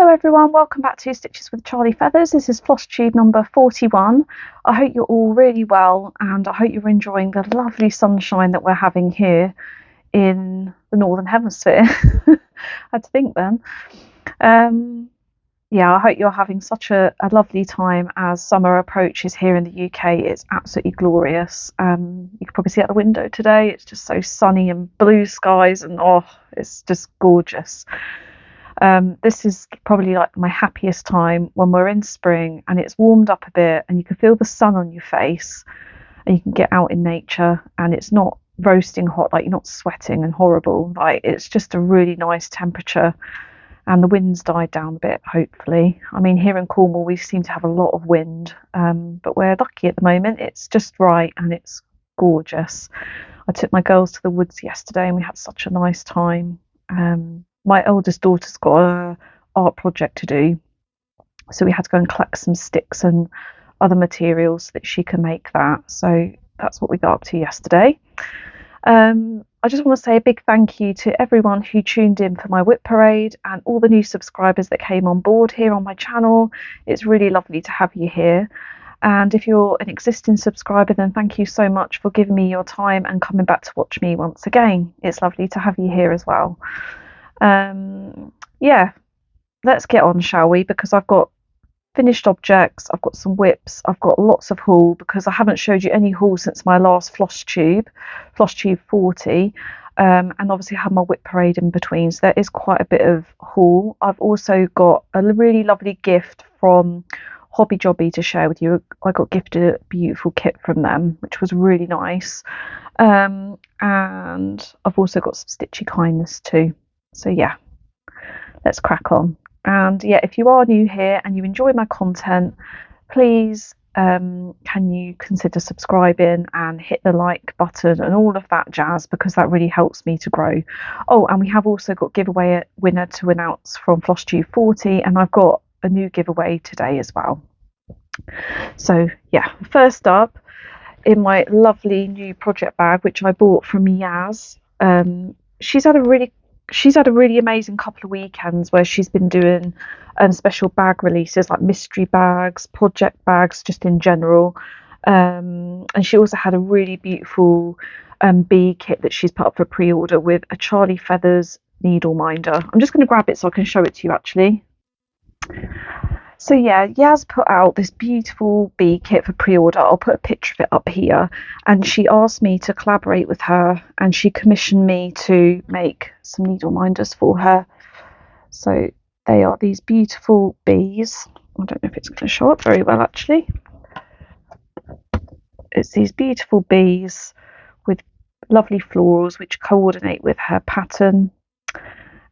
Hello everyone, welcome back to Stitches with Charly Feathers. This is Flosstube number 41. I hope you're all really well and I hope you're enjoying the lovely sunshine that we're having here in the Northern Hemisphere. I had to think then. Yeah, I hope you're having such a lovely time as summer approaches here in the UK. It's absolutely glorious. You can probably see out the window today. It's just so sunny and blue skies and it's just gorgeous. This is probably like my happiest time when we're in spring and it's warmed up a bit and you can feel the sun on your face and you can get out in nature and it's not roasting hot, like you're not sweating and horrible. Like it's just a really nice temperature and the wind's died down a bit, hopefully. I mean, here in Cornwall we seem to have a lot of wind, but we're lucky at the moment. It's just right and it's gorgeous. I took my girls to the woods yesterday and we had such a nice time. My eldest daughter's got an art project to do, so we had to go and collect some sticks and other materials so that she can make that. So that's what we got up to yesterday. I just want to say a big thank you to everyone who tuned in for my whip parade and all the new subscribers that came on board here on my channel. It's really lovely to have you here. And if you're an existing subscriber, then thank you so much for giving me your time and coming back to watch me once again. It's lovely to have you here as well. Yeah, let's get on, shall we? Because I've got finished objects, I've got some whips, I've got lots of haul because I haven't showed you any haul since my last Flosstube 40, and obviously I had my whip parade in between, so there is quite a bit of haul. I've also got a really lovely gift from Hobby Jobby to share with you. I got gifted a beautiful kit from them, which was really nice, and I've also got some stitchy kindness too. So yeah, let's crack on. And yeah, if you are new here and you enjoy my content, please can you consider subscribing and hit the like button and all of that jazz, because that really helps me to grow. Oh, and we have also got giveaway winner to announce from Flosstube 40, and I've got a new giveaway today as well. So yeah, first up in my lovely new project bag, which I bought from Yaz. She's had a really amazing couple of weekends where she's been doing special bag releases, like mystery bags, project bags, just in general. And she also had a really beautiful bee kit that she's put up for pre-order with a Charly Feathers needle minder. I'm just going to grab it so I can show it to you actually. So yeah, Yaz put out this beautiful bee kit for pre-order. I'll put a picture of it up here. And she asked me to collaborate with her and she commissioned me to make some needle minders for her. So they are these beautiful bees. I don't know if it's going to show up very well actually. It's these beautiful bees with lovely florals which coordinate with her pattern.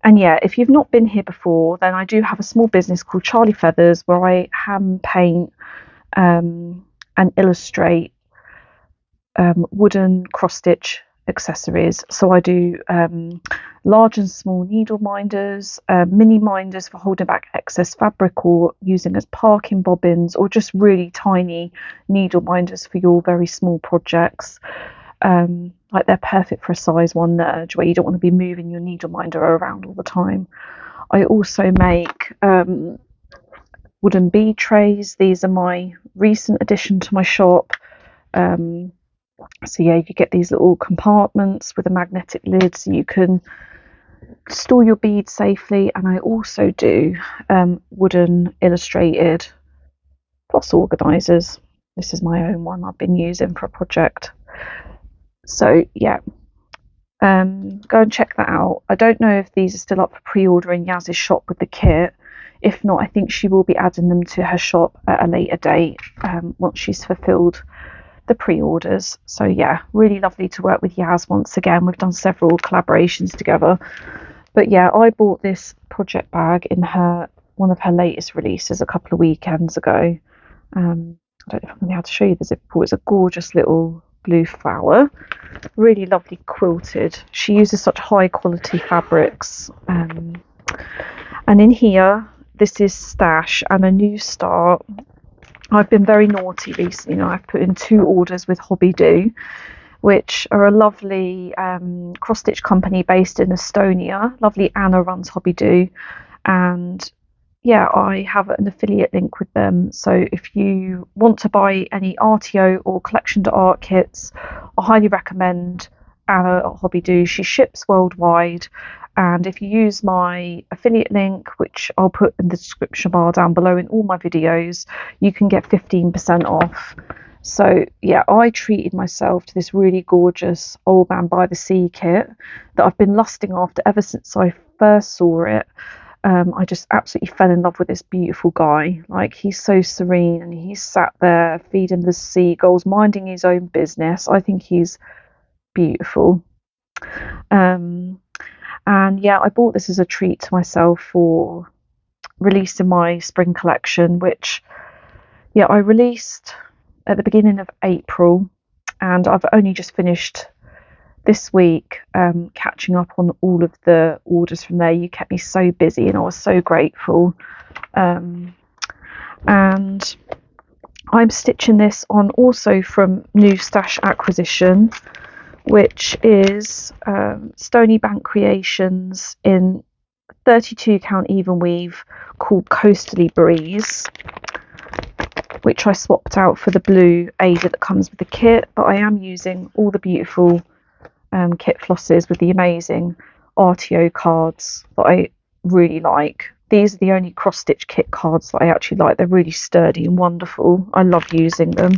And yeah, if you've not been here before, then I do have a small business called Charly Feathers where I hand paint and illustrate wooden cross-stitch accessories. So I do large and small needle minders, mini minders for holding back excess fabric or using as parking bobbins, or just really tiny needle minders for your very small projects. Like they're perfect for a size 1 nerge where you don't want to be moving your needle minder around all the time. I also make wooden bee trays. These are my recent addition to my shop. So yeah, you get these little compartments with a magnetic lid so you can store your beads safely. And I also do wooden illustrated floss organisers. This is my own one I've been using for a project. So yeah, go and check that out. I don't know if these are still up for pre-order in Yaz's shop with the kit. If not, I think she will be adding them to her shop at a later date once she's fulfilled the pre-orders. So yeah, really lovely to work with Yaz once again. We've done several collaborations together. But yeah, I bought this project bag in one of her latest releases a couple of weekends ago. I don't know if I'm going to be able to show you the zip pull. It's a gorgeous little blue flower, really lovely quilted. She uses such high quality fabrics, and in here this is Stash and a new start. I've been very naughty recently. I've put in 2 orders with Hobby Jobby, which are a lovely cross-stitch company based in Estonia. Lovely Anna runs Hobby Jobby, and yeah, I have an affiliate link with them. So if you want to buy any RTO or collection to art kits, I highly recommend Anna at Hobby Do. She ships worldwide. And if you use my affiliate link, which I'll put in the description bar down below in all my videos, you can get 15% off. So yeah, I treated myself to this really gorgeous Old Man by the Sea kit that I've been lusting after ever since I first saw it. I just absolutely fell in love with this beautiful guy. Like, he's so serene and he's sat there feeding the seagulls, minding his own business. I think he's beautiful. And yeah, I bought this as a treat to myself for releasing my spring collection, which, yeah, I released at the beginning of April, and I've only just finished this week catching up on all of the orders from there. You kept me so busy and I was so grateful. And I'm stitching this on also from New Stash Acquisition, which is Stony Bank Creations in 32 count even weave called Coastally Breeze, which I swapped out for the blue Ada that comes with the kit, but I am using all the beautiful kit flosses with the amazing RTO cards that I really like. These are the only cross-stitch kit cards that I actually like. They're really sturdy and wonderful. I love using them,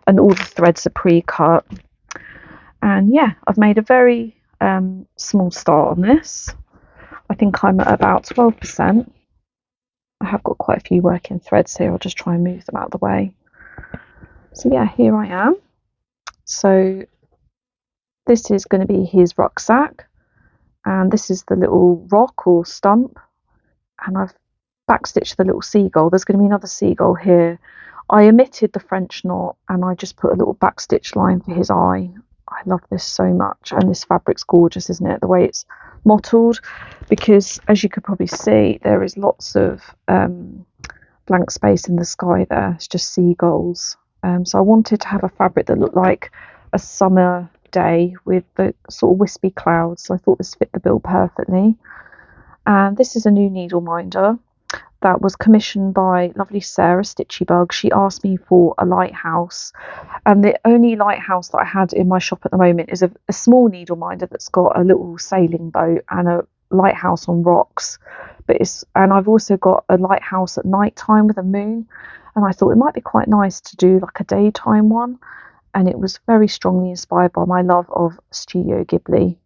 and all the threads are pre-cut. And yeah, I've made a very small start on this. I think I'm at about 12%. I have got quite a few working threads here. I'll just try and move them out of the way. So yeah, here I am. So this is going to be his rucksack, and this is the little rock or stump, and I've backstitched the little seagull. There's going to be another seagull here. I omitted the French knot and I just put a little backstitch line for his eye. I love this so much, and this fabric's gorgeous, isn't it? The way it's mottled, because as you could probably see, there is lots of blank space in the sky there. It's just seagulls. So I wanted to have a fabric that looked like a summer day with the sort of wispy clouds. So I thought this fit the bill perfectly. And this is a new needle minder that was commissioned by lovely Sarah Stitchybug. She asked me for a lighthouse, and the only lighthouse that I had in my shop at the moment is a small needle minder that's got a little sailing boat and a lighthouse on rocks. And I've also got a lighthouse at night time with a moon, and I thought it might be quite nice to do like a daytime one. And it was very strongly inspired by my love of Studio Ghibli.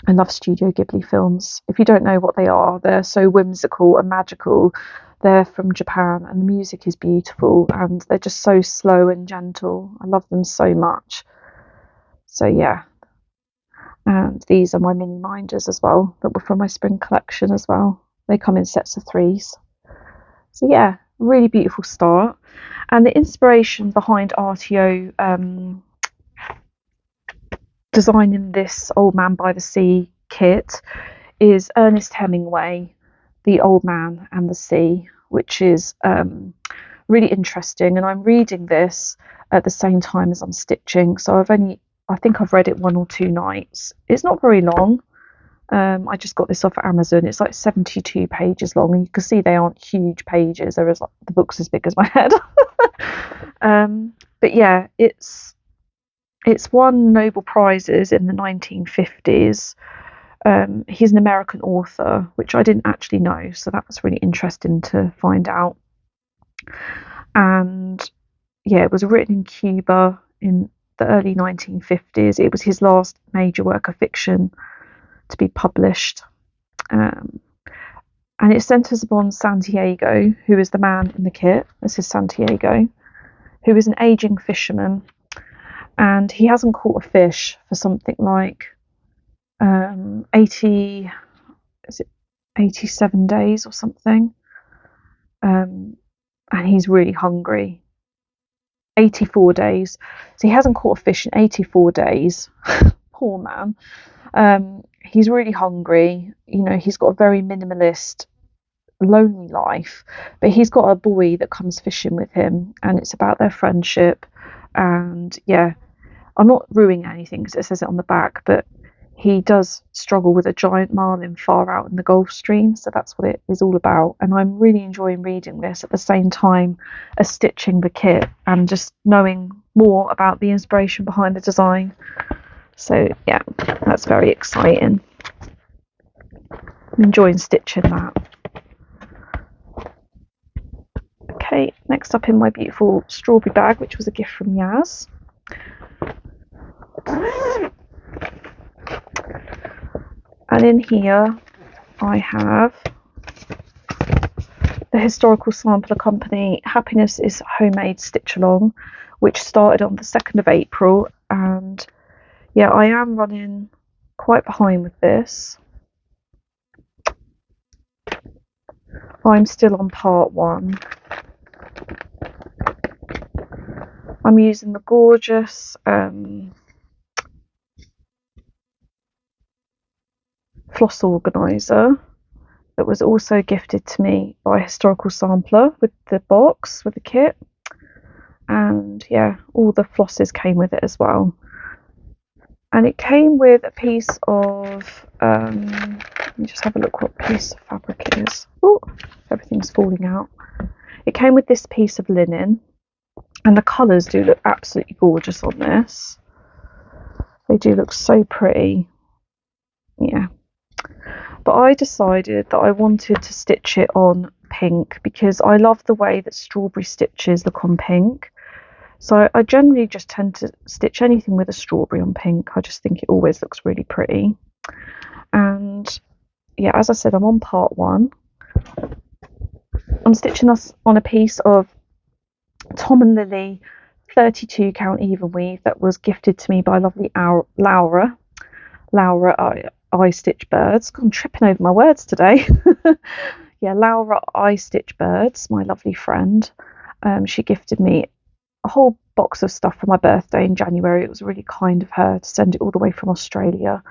I love Studio Ghibli films. If you don't know what they are, they're so whimsical and magical. They're from Japan, and the music is beautiful, and they're just so slow and gentle. I love them so much. So yeah. And these are my mini minders as well, that were from my spring collection as well. They come in sets of 3s. So yeah, really beautiful start. And the inspiration behind RTO designing this Old Man by the Sea kit is Ernest Hemingway, The Old Man and the Sea, which is really interesting. And I'm reading this at the same time as I'm stitching. So I think I've read it 1 or 2 nights. It's not very long. I just got this off Amazon. It's like 72 pages long, and you can see they aren't huge pages. There is, like, the book's as big as my head. But yeah, it's won Nobel Prizes in the 1950s. He's an American author, which I didn't actually know, so that was really interesting to find out. And yeah, it was written in Cuba in the early 1950s. It was his last major work of fiction to be published. And it centres upon Santiago, who is the man in the kit. This is Santiago, who is an ageing fisherman, and he hasn't caught a fish for something like 87 days or something. And he's really hungry. 84 days. So he hasn't caught a fish in 84 days. Poor man. He's really hungry. You know, he's got a very minimalist, lonely life, but he's got a boy that comes fishing with him, and it's about their friendship. And yeah, I'm not ruining anything because it says it on the back, but he does struggle with a giant marlin far out in the Gulf Stream, so that's what it is all about. And I'm really enjoying reading this at the same time as stitching the kit and just knowing more about the inspiration behind the design. So yeah, that's very exciting. I'm enjoying stitching that. Okay, next up in my beautiful strawberry bag, which was a gift from Yas. And in here I have the Historical Sampler Company Happiness is Homemade Stitch Along, which started on the 2nd of April, and yeah, I am running quite behind with this. I'm still on part 1. I'm using the gorgeous floss organizer that was also gifted to me by Historical Sampler with the box, with the kit. And yeah, all the flosses came with it as well. And it came with a piece of, let me just have a look what piece of fabric it is. Oh, everything's falling out. It came with this piece of linen, and the colours do look absolutely gorgeous on this. They do look so pretty. Yeah. But I decided that I wanted to stitch it on pink because I love the way that strawberry stitches look on pink. So I generally just tend to stitch anything with a strawberry on pink. I just think it always looks really pretty. And yeah, as I said, I'm on part 1. I'm stitching us on a piece of Tom and Lily 32 count even weave that was gifted to me by lovely Laura I Stitch Birds. I'm tripping over my words today. Yeah, Laura I Stitch Birds, my lovely friend. She gifted me a whole box of stuff for my birthday in January. It was really kind of her to send it all the way from Australia.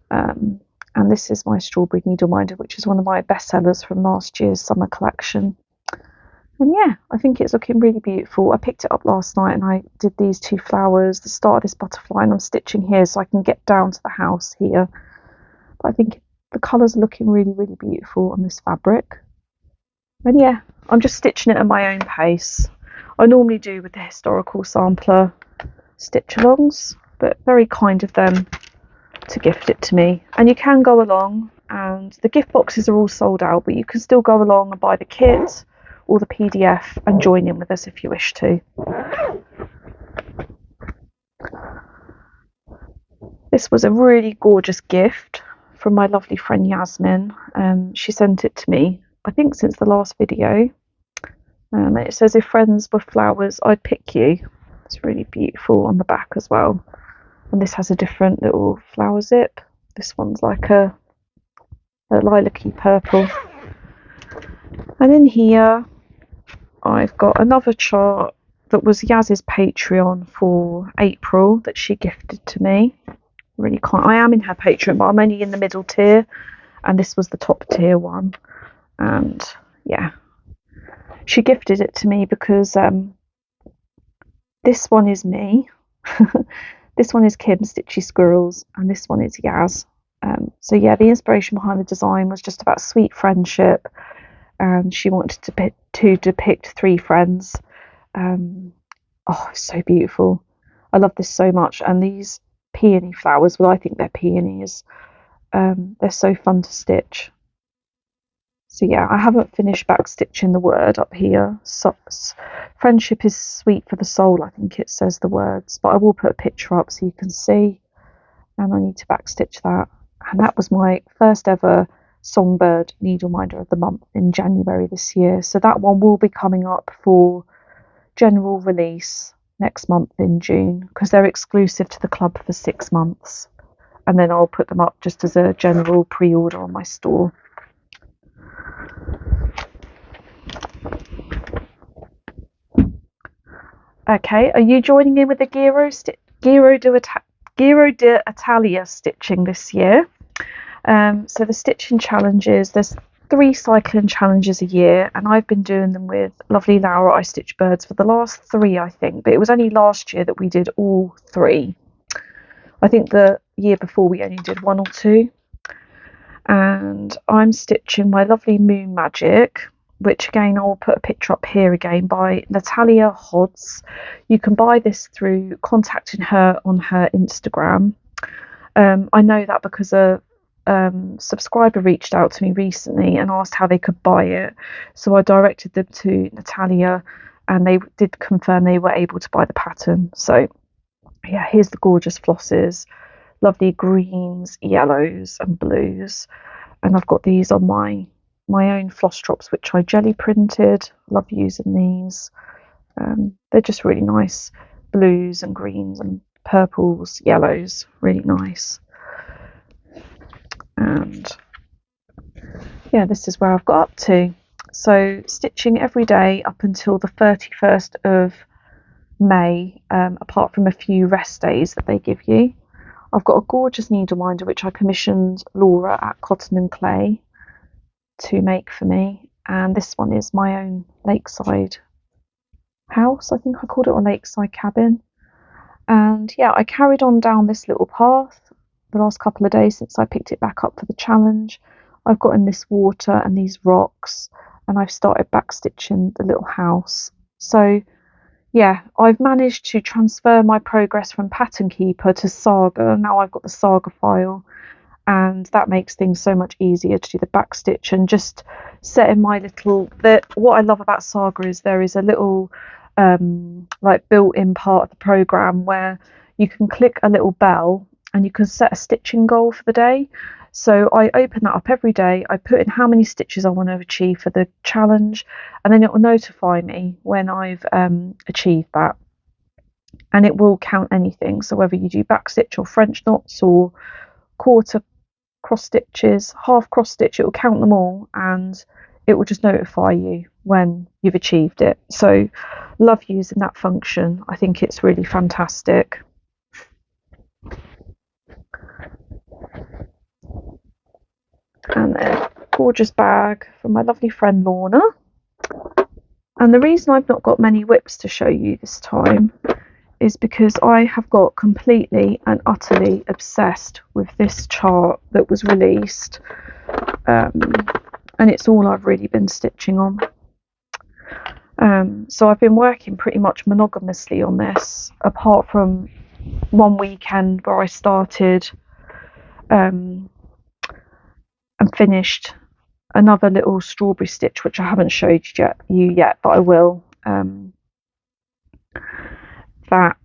And this is my Strawberry Needle Minder, which is one of my bestsellers from last year's summer collection. And yeah, I think it's looking really beautiful. I picked it up last night and I did these 2 flowers, the start of this butterfly, and I'm stitching here so I can get down to the house here. But I think the colours are looking really, really beautiful on this fabric. And yeah, I'm just stitching it at my own pace. I normally do with the Historical Sampler stitch alongs, but very kind of them to gift it to me. And you can go along, and the gift boxes are all sold out, but you can still go along and buy the kit or the PDF and join in with us if you wish to. This was a really gorgeous gift from my lovely friend Yasmin. She sent it to me, I think, since the last video. It says, if friends were flowers, I'd pick you. It's really beautiful on the back as well. And this has a different little flower zip. This one's like a lilac-y purple. And in here, I've got another chart that was Yaz's Patreon for April that she gifted to me. Really kind. I am in her Patreon, but I'm only in the middle tier, and this was the top tier one. And yeah, she gifted it to me because this one is me, this one is Kim Stitchy Squirrels, and this one is Yaz. So yeah, the inspiration behind the design was just about sweet friendship, and she wanted to depict 3 friends. Oh, it's so beautiful. I love this so much. And these peony flowers, well, I think they're peonies. They're so fun to stitch. So yeah, I haven't finished back stitching the word up here. So, friendship is sweet for the soul, I think it says the words, but I will put a picture up so you can see. And I need to back stitch that. And that was my first ever Songbird Needle Minder of the month in January this year. So that one will be coming up for general release next month in June, because they're exclusive to the club for 6 months. And then I'll put them up just as a general pre-order on my store. Okay, are you joining in with the Giro d'Italia stitching this year? So the stitching challenges, there's 3 cycling challenges a year, and I've been doing them with lovely Laura I Stitch Birds for the last 3, I think, but it was only last year that we did all 3. I think the year before we only did 1 or 2. And I'm stitching my lovely Moon Magic, which again I'll put a picture up here again, by Natalia Hodz. You can buy this through contacting her on her Instagram. I know that because a subscriber reached out to me recently and asked how they could buy it, so I directed them to Natalia, and they did confirm they were able to buy the pattern. So yeah, here's the gorgeous flosses, lovely greens, yellows and blues, and I've got these on my own floss drops which I jelly printed. Love using these. They're just really nice blues and greens and purples, yellows, really nice. And yeah, this is where I've got up to. So stitching every day up until the 31st of May, apart from a few rest days that they give you. I've got a gorgeous needle minder which I commissioned Laura at Cotton and Clay to make for me, and this one is my own lakeside house. I think I called it a lakeside cabin. And yeah, I carried on down this little path the last couple of days since I picked it back up for the challenge. I've got in this water and these rocks, and I've started back stitching the little house. So yeah, I've managed to transfer my progress from Pattern Keeper to Saga. Now I've got the Saga file, and that makes things so much easier to do the back stitch and just setting my little. What I love about Saga is there is a little like built-in part of the program where you can click a little bell and you can set a stitching goal for the day. So I open that up every day, I put in how many stitches I want to achieve for the challenge, and then it will notify me when I've achieved that, and it will count anything. So whether you do back stitch or French knots or quarter cross stitches, half cross stitch, it will count them all, and it will just notify you when you've achieved it. So love using that function. I think it's really fantastic. And then gorgeous bag from my lovely friend Lorna. And the reason I've not got many whips to show you this time is because I have got completely and utterly obsessed with this chart that was released, and it's all I've really been stitching on. So I've been working pretty much monogamously on this, apart from one weekend where I started and finished another little strawberry stitch which I haven't showed you yet, but I will. That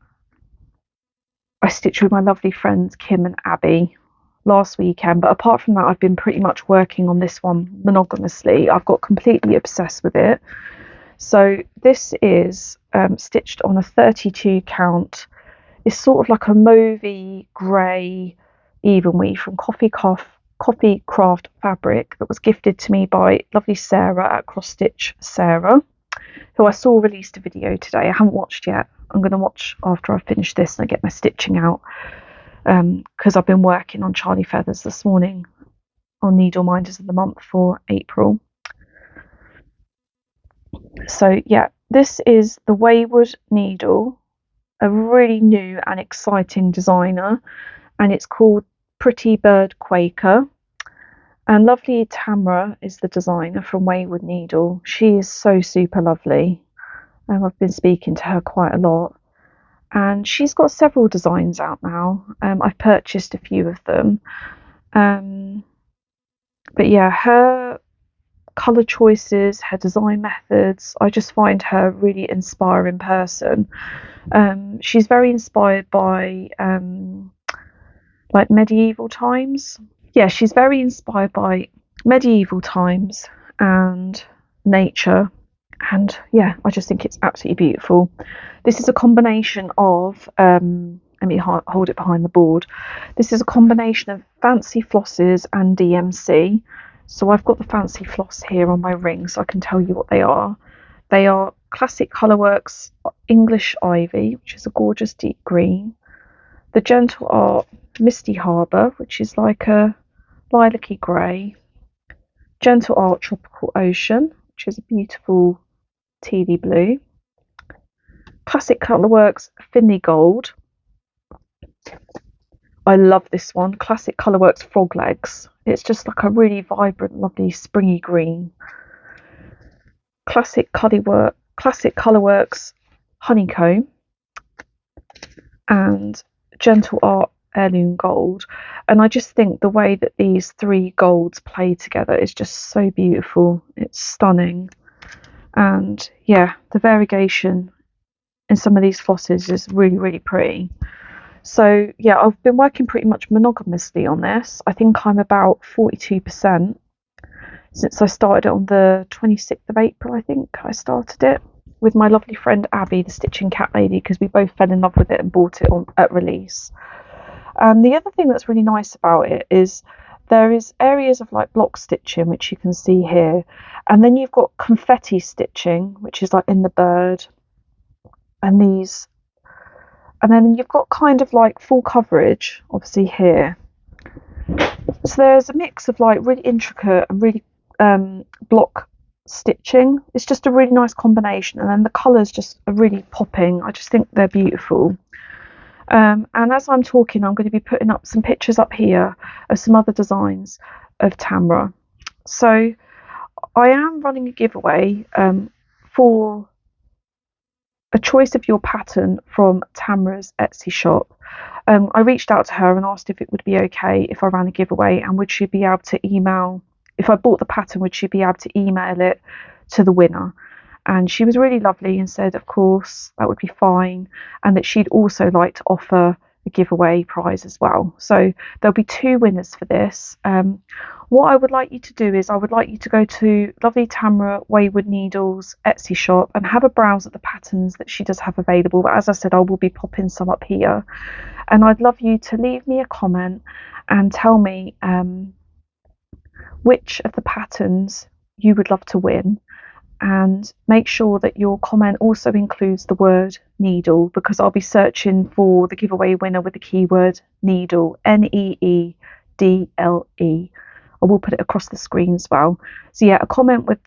I stitched with my lovely friends Kim and Abby last weekend, but apart from that I've been pretty much working on this one monogamously. I've got completely obsessed with it. So this is stitched on a 32 count. It's sort of like a mauvey grey even weave from Coffee Craft fabric that was gifted to me by lovely Sarah at Cross Stitch Sarah, who I saw released a video today. I haven't watched yet. I'm going to watch after I finish this and I get my stitching out, because I've been working on Charly Feathers this morning on Needle Minders of the Month for April. So yeah, this is the Wayward Needle, a really new and exciting designer, and it's called Pretty Bird Quaker. And lovely Tamra is the designer from Wayward Needle. She is so super lovely. I've been speaking to her quite a lot, and she's got several designs out now. I've purchased a few of them, but yeah, her colour choices, her design methods, I just find her a really inspiring person. She's very inspired by like medieval times. Yeah, she's very inspired by medieval times and nature, and yeah, I just think it's absolutely beautiful. This is a combination of let me hold it behind the board. This is a combination of fancy flosses and DMC. So I've got the fancy floss here on my ring, so I can tell you what they are. They are Classic Colourworks English Ivy, which is a gorgeous deep green. The Gentle Art Misty Harbour, which is like a lilac-y grey. Gentle Art Tropical Ocean, which is a beautiful tealy blue. Classic Colourworks Finley Gold. I love this one, Classic Colourworks Frog Legs. It's just like a really vibrant, lovely springy green. Classic Colourworks Honeycomb and Gentle Art Heirloom Gold. And I just think the way that these three golds play together is just so beautiful. It's stunning. And yeah, the variegation in some of these flosses is really, really pretty. So yeah, I've been working pretty much monogamously on this. I think I'm about 42% since I started it on the 26th of April. I think I started it with my lovely friend Abby, the Stitching Cat Lady, because we both fell in love with it and bought it at release. And the other thing that's really nice about it is there is areas of like block stitching, which you can see here, and then you've got confetti stitching, which is like in the bird, and these, and then you've got kind of like full coverage obviously here. So there's a mix of like really intricate and really block stitching. It's just a really nice combination, and then the colours just are really popping. I just think they're beautiful. And as I'm talking, I'm going to be putting up some pictures up here of some other designs of Tamra. So I am running a giveaway for a choice of your pattern from Tamra's Etsy shop. I reached out to her and asked if it would be okay if I ran a giveaway, and would she be able to email, if I bought the pattern, would she be able to email it to the winner? And she was really lovely and said, of course, that would be fine, and that she'd also like to offer a giveaway prize as well. So there'll be two winners for this. What I would like you to do is I would like you to go to lovely Tamra Wayward Needle's Etsy shop and have a browse at the patterns that she does have available. But as I said, I will be popping some up here. And I'd love you to leave me a comment and tell me which of the patterns you would love to win. And make sure that your comment also includes the word needle, because I'll be searching for the giveaway winner with the keyword needle, Needle. I will put it across the screen as well. So yeah, a comment with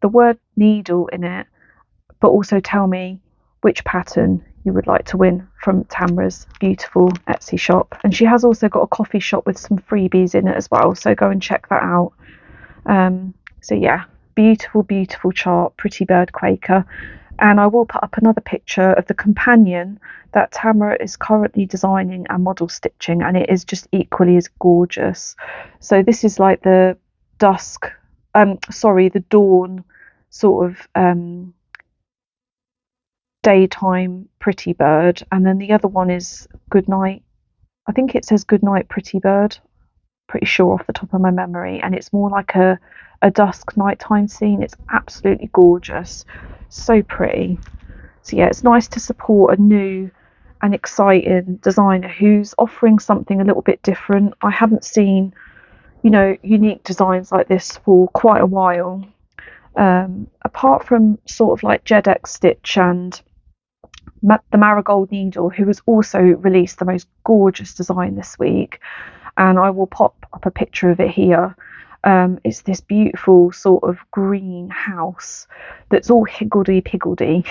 the word needle in it, but also tell me which pattern you would like to win from Tamra's beautiful Etsy shop. And she has also got a coffee shop with some freebies in it as well, so go and check that out. So yeah, beautiful chart, Pretty Bird Quaker. And I will put up another picture of the companion that Tamra is currently designing and model stitching, and it is just equally as gorgeous. So this is like the the dawn sort of daytime Pretty Bird, and then the other one is Good Night. I think it says Good Night Pretty Bird, pretty sure off the top of my memory, and it's more like a dusk nighttime scene. It's absolutely gorgeous, so pretty. So yeah, it's nice to support a new and exciting designer who's offering something a little bit different. I haven't seen, unique designs like this for quite a while, apart from sort of like Jedex Stitch and the Marigold Needle, who has also released the most gorgeous design this week, and I will pop up a picture of it here. It's this beautiful sort of green house that's all higgledy-piggledy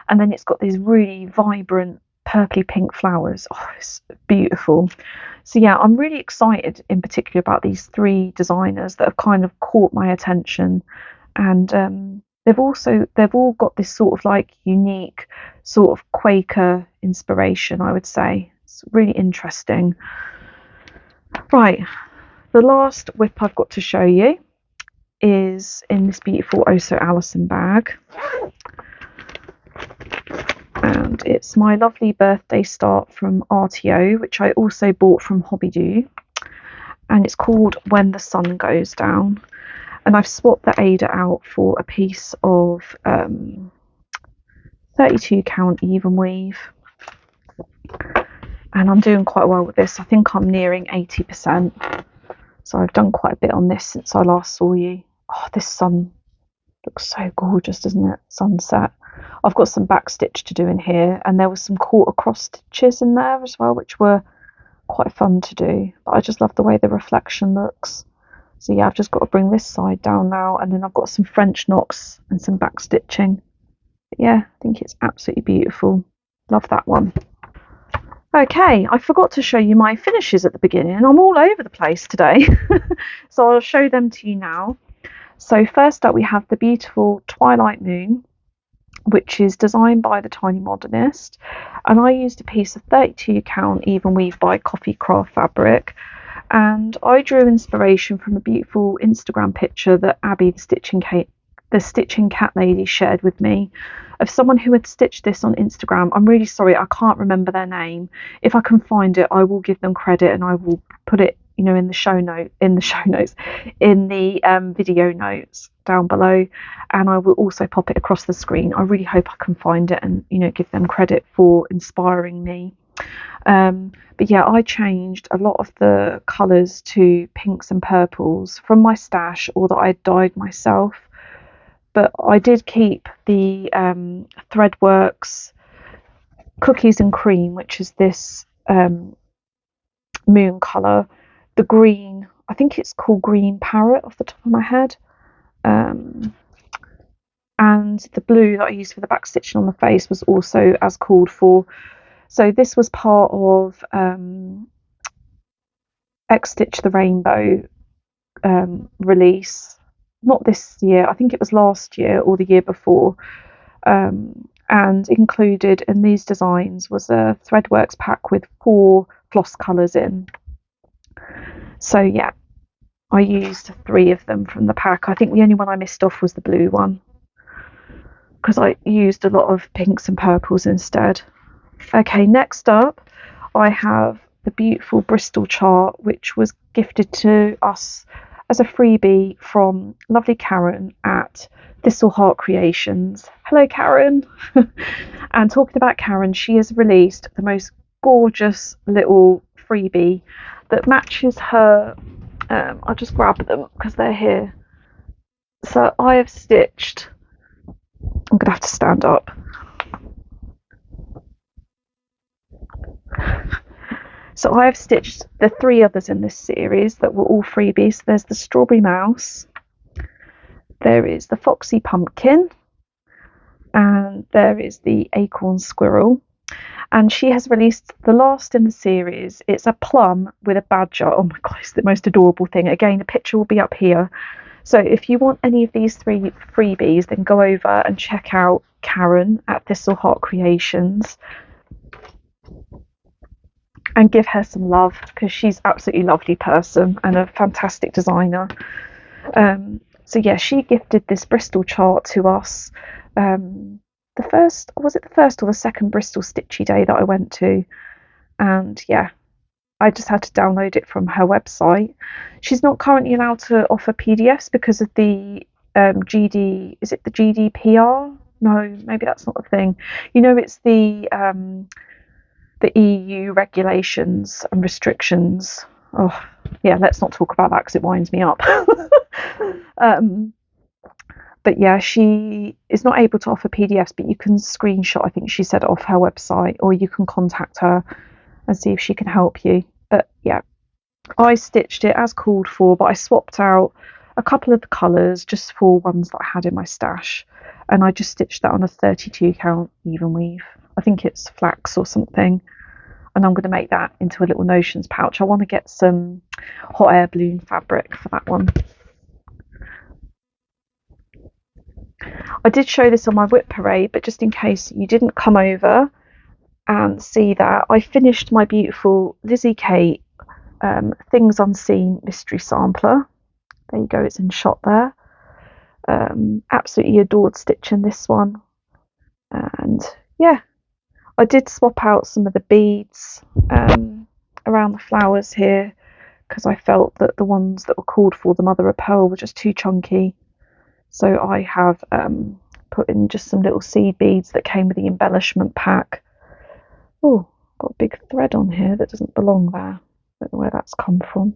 and then it's got these really vibrant purpley pink flowers. Oh, it's beautiful. So yeah, I'm really excited in particular about these three designers that have kind of caught my attention, and they've all got this sort of like unique sort of Quaker inspiration, I would say. It's really interesting. Right, the last whip I've got to show you is in this beautiful Oh So Alison bag, and it's my lovely birthday start from RTO, which I also bought from Hobby Jobby, and it's called When the Sun Goes Down, and I've swapped the Ada out for a piece of 32 count even weave, and I'm doing quite well with this. I think I'm nearing 80%. So I've done quite a bit on this since I last saw you. Oh, this sun looks so gorgeous, doesn't it? Sunset. I've got some back stitch to do in here, and there was some quarter cross stitches in there as well, which were quite fun to do. But I just love the way the reflection looks. So yeah, I've just got to bring this side down now, and then I've got some French knocks and some back stitching. But yeah, I think it's absolutely beautiful. Love that one. Okay, I forgot to show you my finishes at the beginning. I'm all over the place today. So I'll show them to you now. So first up we have the beautiful Twilight Moon, which is designed by the tiny Modernist, and I used a piece of 32 count even weave by Coffee Craft fabric, and I drew inspiration from a beautiful Instagram picture that Abby, the stitching cat lady, shared with me of someone who had stitched this on Instagram. I'm really sorry, I can't remember their name. If I can find it, I will give them credit and I will put it, in the video notes down below, and I will also pop it across the screen. I really hope I can find it and give them credit for inspiring me. But yeah, I changed a lot of the colours to pinks and purples from my stash or that I dyed myself. But I did keep the Threadworks Cookies and Cream, which is this moon colour. The green, I think it's called Green Parrot off the top of my head. And the blue that I used for the back stitching on the face was also as called for. So this was part of X Stitch the Rainbow release. Not this year, I think it was last year or the year before. And included in these designs was a Threadworks pack with 4 floss colours in. So yeah, I used 3 of them from the pack. I think the only one I missed off was the blue one, because I used a lot of pinks and purples instead. Okay, next up I have the beautiful Bristol chart, which was gifted to us as a freebie from lovely Karen at Thistleheart Creations. Hello, Karen. And talking about Karen, she has released the most gorgeous little freebie that matches her. I'll just grab them because they're here. So I have stitched, I'm gonna have to stand up. So I have stitched the 3 others in this series that were all freebies. There's the Strawberry Mouse, there is the Foxy Pumpkin, and there is the Acorn Squirrel. And she has released the last in the series. It's a plum with a badger. Oh my god, it's the most adorable thing. Again, the picture will be up here. So if you want any of these 3 freebies, then go over and check out Karen at Thistleheart Creations and give her some love, because she's absolutely lovely person and a fantastic designer. So yeah, she gifted this Bristol chart to us. The first or the second Bristol Stitchy Day that I went to, and yeah, I just had to download it from her website. She's not currently allowed to offer PDFs because of the GD. Is it the GDPR? No, maybe that's not a thing. It's the EU regulations and restrictions. Oh, yeah, let's not talk about that because it winds me up. But yeah, she is not able to offer PDFs, but you can screenshot, I think she said, off her website, or you can contact her and see if she can help you. But yeah, I stitched it as called for, but I swapped out a couple of the colours just for ones that I had in my stash, and I just stitched that on a 32 count even weave. I think it's flax or something, and I'm going to make that into a little notions pouch. I want to get some hot air balloon fabric for that one. I did show this on my whip parade, but just in case you didn't come over and see that, I finished my beautiful Lizzie Kate Things Unseen mystery sampler. There you go, it's in shot there. Absolutely adored stitching this one. And yeah, I did swap out some of the beads around the flowers here, because I felt that the ones that were called for, the mother of pearl, were just too chunky. So I have put in just some little seed beads that came with the embellishment pack. Oh, got a big thread on here that doesn't belong there. Don't know where that's come from.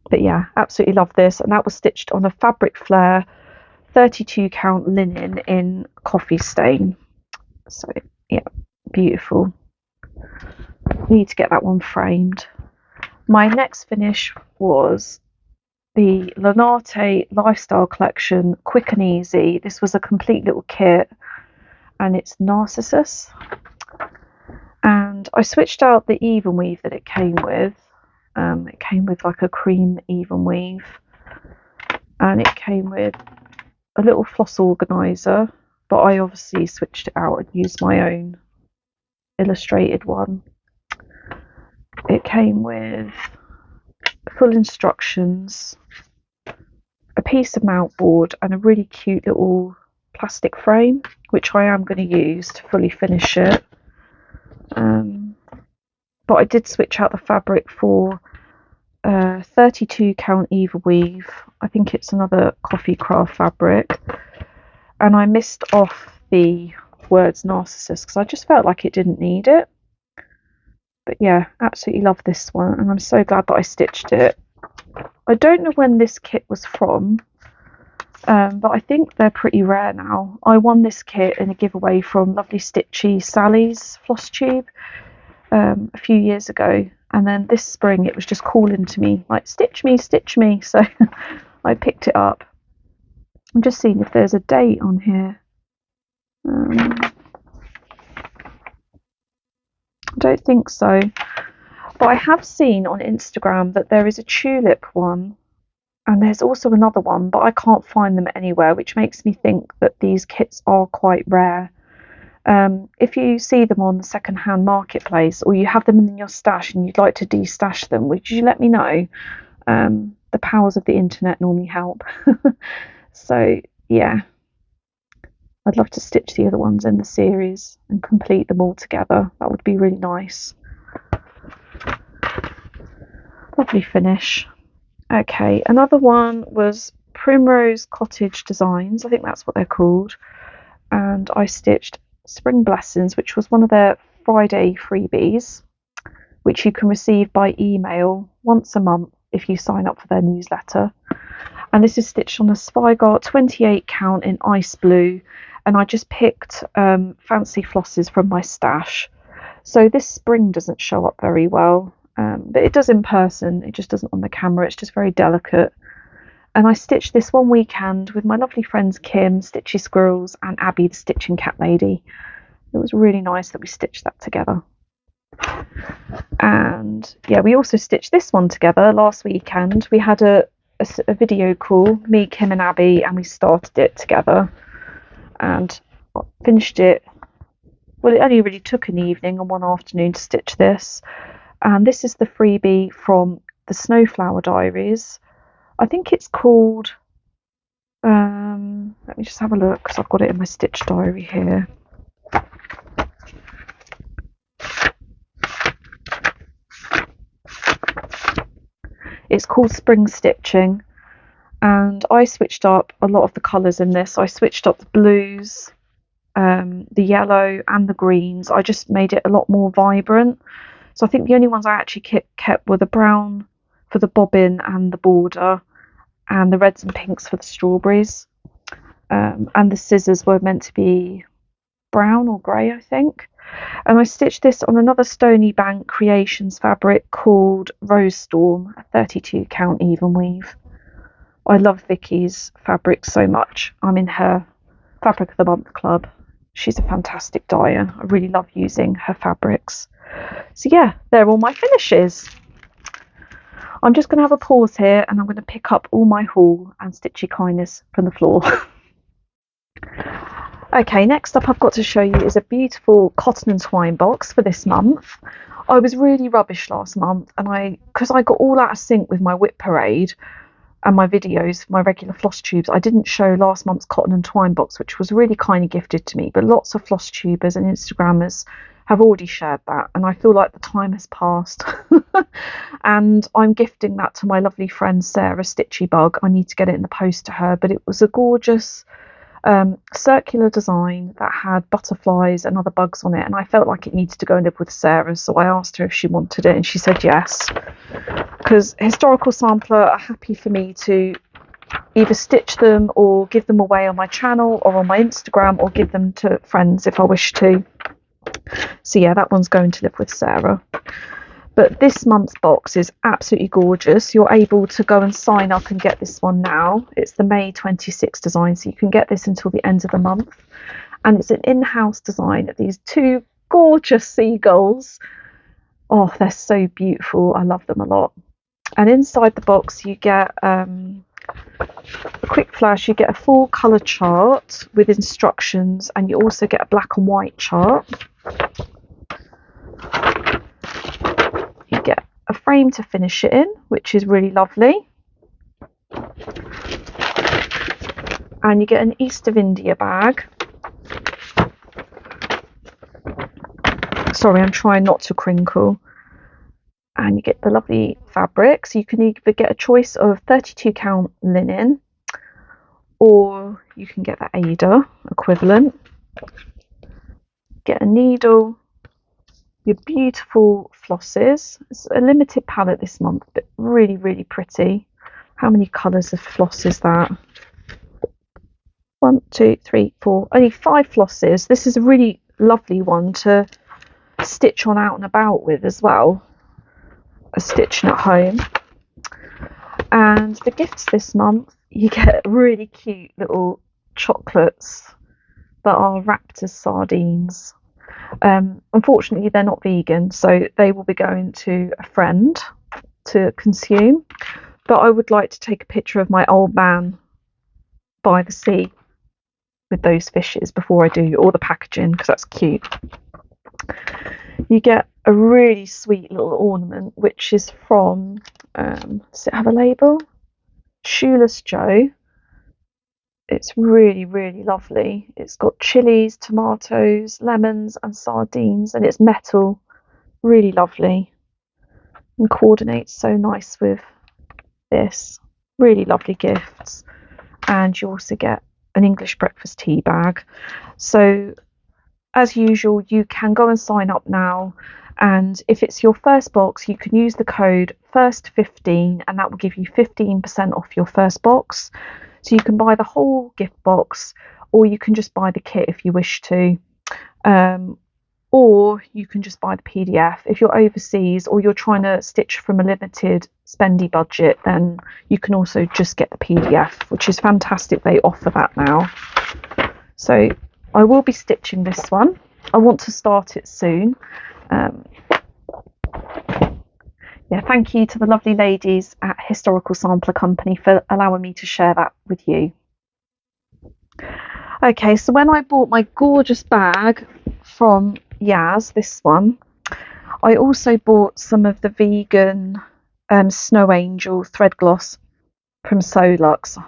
But yeah, absolutely love this. And that was stitched on a Fabric Flare 32 count linen in coffee stain. So yeah, beautiful. Need to get that one framed. My next finish was the Lanarte Lifestyle Collection Quick and Easy. This was a complete little kit, and it's Narcissus. And I switched out the even weave that it came with. It came with like a cream even weave, and it came with a little floss organizer, but I obviously switched it out and used my own illustrated one. It came with full instructions, a piece of mount board, and a really cute little plastic frame, which I am going to use to fully finish it. But I did switch out the fabric for 32 count even weave. I think it's another coffee craft fabric, and I missed off the words Narcissus because I just felt like it didn't need it. But yeah, absolutely love this one, and I'm so glad that I stitched it. I don't know when this kit was from, but I think they're pretty rare now. I won this kit in a giveaway from Lovely Stitchy Sally's Flosstube a few years ago, and then this spring it was just calling to me like, stitch me, so I picked it up. I'm just seeing if there's a date on here. I don't think so, but I have seen on Instagram that there is a tulip one, and there's also another one, but I can't find them anywhere, which makes me think that these kits are quite rare. If you see them on the second-hand marketplace, or you have them in your stash and you'd like to de-stash them, would you let me know? The powers of the internet normally help. So yeah, I'd love to stitch the other ones in the series and complete them all together. That would be really nice. Lovely finish. Okay, another one was Primrose Cottage Designs, I think that's what they're called, and I stitched Spring Blessings, which was one of their Friday freebies, which you can receive by email once a month if you sign up for their newsletter. And this is stitched on a Spygart 28 count in ice blue, and I just picked fancy flosses from my stash. So this spring doesn't show up very well, but it does in person, it just doesn't on the camera, it's just very delicate. And I stitched this one weekend with my lovely friends Kim, Stitchy Squirrels, and Abby, the Stitching Cat Lady. It was really nice that we stitched that together. And yeah, we also stitched this one together last weekend. We had a video call, me, Kim and Abby, and we started it together and finished it. Well, it only really took an evening and one afternoon to stitch this. And this is the freebie from the Snowflower Diaries. I think it's called, let me just have a look because I've got it in my stitch diary here. It's called Spring Stitching, and I switched up a lot of the colours in this. I switched up the blues, the yellow and the greens. I just made it a lot more vibrant. So I think the only ones I actually kept were the brown for the bobbin and the border, and the reds and pinks for the strawberries. And the scissors were meant to be brown or grey, I think. And I stitched this on another Stony Bank Creations fabric called Rose Storm, a 32 count even weave. I love Vicky's fabric so much. I'm in her Fabric of the Month club. She's a fantastic dyer. I really love using her fabrics. So yeah, they're all my finishes. I'm just going to have a pause here and I'm going to pick up all my haul and stitchy kindness from the floor. Okay, next up I've got to show you is a beautiful cotton and twine box for this month. I was really rubbish last month, and because I got all out of sync with my whip parade and my videos, my regular floss tubes, I didn't show last month's cotton and twine box, which was really kindly gifted to me, but lots of floss tubers and Instagrammers have already shared that, and I feel like the time has passed. And I'm gifting that to my lovely friend Sarah Stitchy Bug. I need to get it in the post to her, but it was a gorgeous circular design that had butterflies and other bugs on it, and I felt like it needed to go and live with Sarah, so I asked her if she wanted it and she said yes, because Historical Sampler are happy for me to either stitch them or give them away on my channel or on my Instagram, or give them to friends if I wish to. So yeah, that one's going to live with Sarah. But this month's box is absolutely gorgeous. You're able to go and sign up and get this one now. It's the May 26 design, so you can get this until the end of the month. And it's an in-house design of these two gorgeous seagulls. Oh, they're so beautiful. I love them a lot. And inside the box you get a quick flash, you get a full colour chart with instructions, and you also get a black and white chart. You get a frame to finish it in, which is really lovely. And you get an East of India bag. Sorry, I'm trying not to crinkle. And you get the lovely fabric. So you can either get a choice of 32 count linen, or you can get the Ada equivalent. Get a needle, your beautiful flosses. It's a limited palette this month, but really, really pretty. How many colours of floss is that? 1, 2, 3, 4. Only 5 flosses. This is a really lovely one to stitch on out and about with as well. A stitching at home. And the gifts this month, you get really cute little chocolates that are wrapped as sardines. Unfortunately, they're not vegan, so they will be going to a friend to consume. But I would like to take a picture of my old man by the sea with those fishes before I do all the packaging, because that's cute. You get a really sweet little ornament, which is from, does it have a label? Shoeless Joe. It's really, really lovely. It's got chilies, tomatoes, lemons and sardines, and it's metal. Really lovely. And coordinates so nice with this. Really lovely gifts. And you also get an English breakfast tea bag. So as usual, you can go and sign up now, and if it's your first box, you can use the code FIRST15, and that will give you 15% off your first box. So you can buy the whole gift box, or you can just buy the kit if you wish to, or you can just buy the PDF. If you're overseas or you're trying to stitch from a limited spendy budget, then you can also just get the PDF, which is fantastic. They offer that now. So I will be stitching this one. I want to start it soon. Yeah, thank you to the lovely ladies at Historical Sampler Company for allowing me to share that with you. Okay, so when I bought my gorgeous bag from Yas, this one, I also bought some of the vegan Snow Angel thread gloss from Luxe.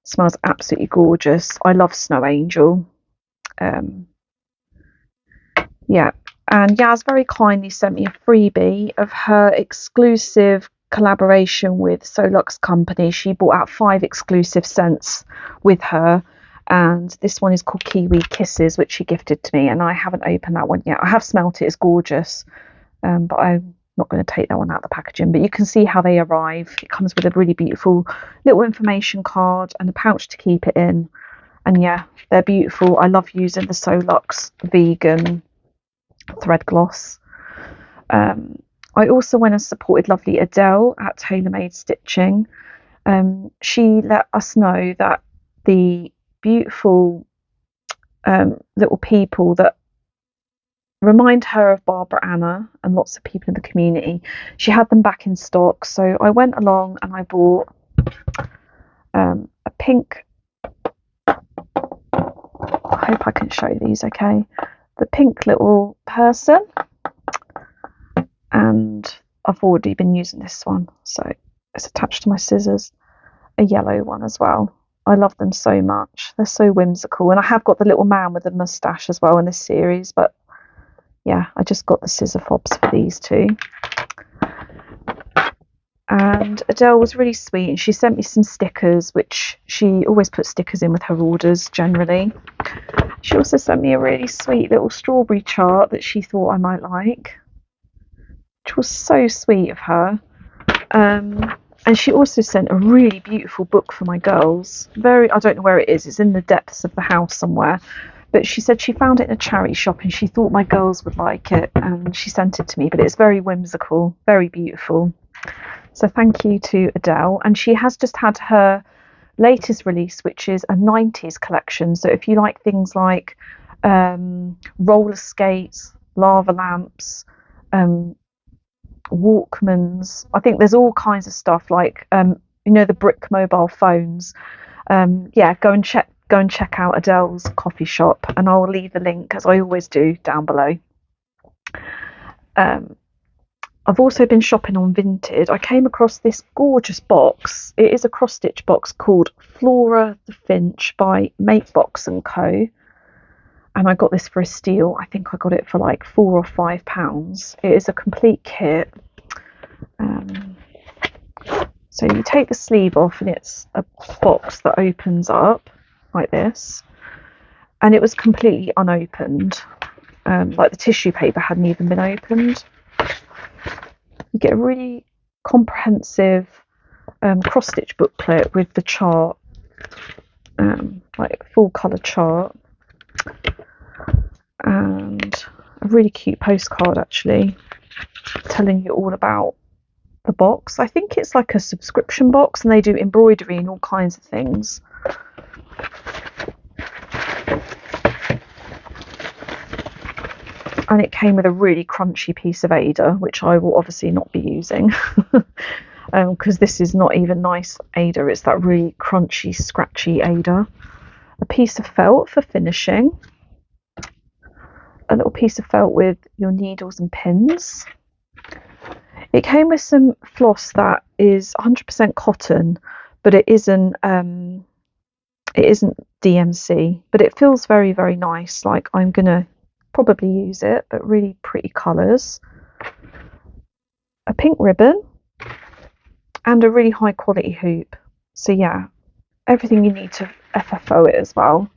Smells absolutely gorgeous. I love Snow Angel. Yeah, and Yas very kindly sent me a freebie of her exclusive collaboration with Luxe Company. She bought out 5 exclusive scents with her, and this one is called Kiwi Kisses, which she gifted to me, and I haven't opened that one yet. I have smelt it, it's gorgeous, but I'm not going to take that one out of the packaging. But you can see how they arrive. It comes with a really beautiful little information card and a pouch to keep it in, and yeah, they're beautiful. I love using the Luxe vegan thread gloss. I also went and supported lovely Adele at TaylorMade Stitching. She let us know that the beautiful little people that remind her of Barbara Anna and lots of people in the community, she had them back in stock. So I went along and I bought a pink, I hope I can show these okay, the pink little person, and I've already been using this one, so it's attached to my scissors. A yellow one as well. I love them so much. They're so whimsical, and I have got the little man with the moustache as well in this series, but yeah, I just got the scissor fobs for these two. And Adele was really sweet, and she sent me some stickers, which she always puts stickers in with her orders generally. She also sent me a really sweet little strawberry chart that she thought I might like, which was so sweet of her. And she also sent a really beautiful book for my girls. I don't know where it is, it's in the depths of the house somewhere, but she said she found it in a charity shop and she thought my girls would like it, and she sent it to me. But it's very whimsical, very beautiful. So thank you to Adele. And she has just had her latest release, which is a 90s collection. So if you like things like roller skates, lava lamps, Walkmans. I think there's all kinds of stuff like you know, the brick mobile phones. Yeah, go and check out Adele's coffee shop, and I'll leave the link, as I always do, down below. I've also been shopping on Vinted. I came across this gorgeous box. It is a cross-stitch box called Flora the Finch by Makebox and Co. And I got this for a steal. I think I got it for like £4 or £5. It is a complete kit. So you take the sleeve off, and it's a box that opens up like this. And it was completely unopened. Like the tissue paper hadn't even been opened. You get a really comprehensive cross-stitch booklet with the chart, like full colour chart, and a really cute postcard actually, telling you all about the box. I think it's like a subscription box, and they do embroidery and all kinds of things. And it came with a really crunchy piece of Ada, which I will obviously not be using, because this is not even nice Ada. It's that really crunchy, scratchy Ada. A piece of felt for finishing. A little piece of felt with your needles and pins. It came with some floss that is 100% cotton, but it isn't DMC, but it feels very, very nice. Like, I'm gonna probably use it, but really pretty colours. A pink ribbon and a really high quality hoop. So yeah, everything you need to FFO it as well.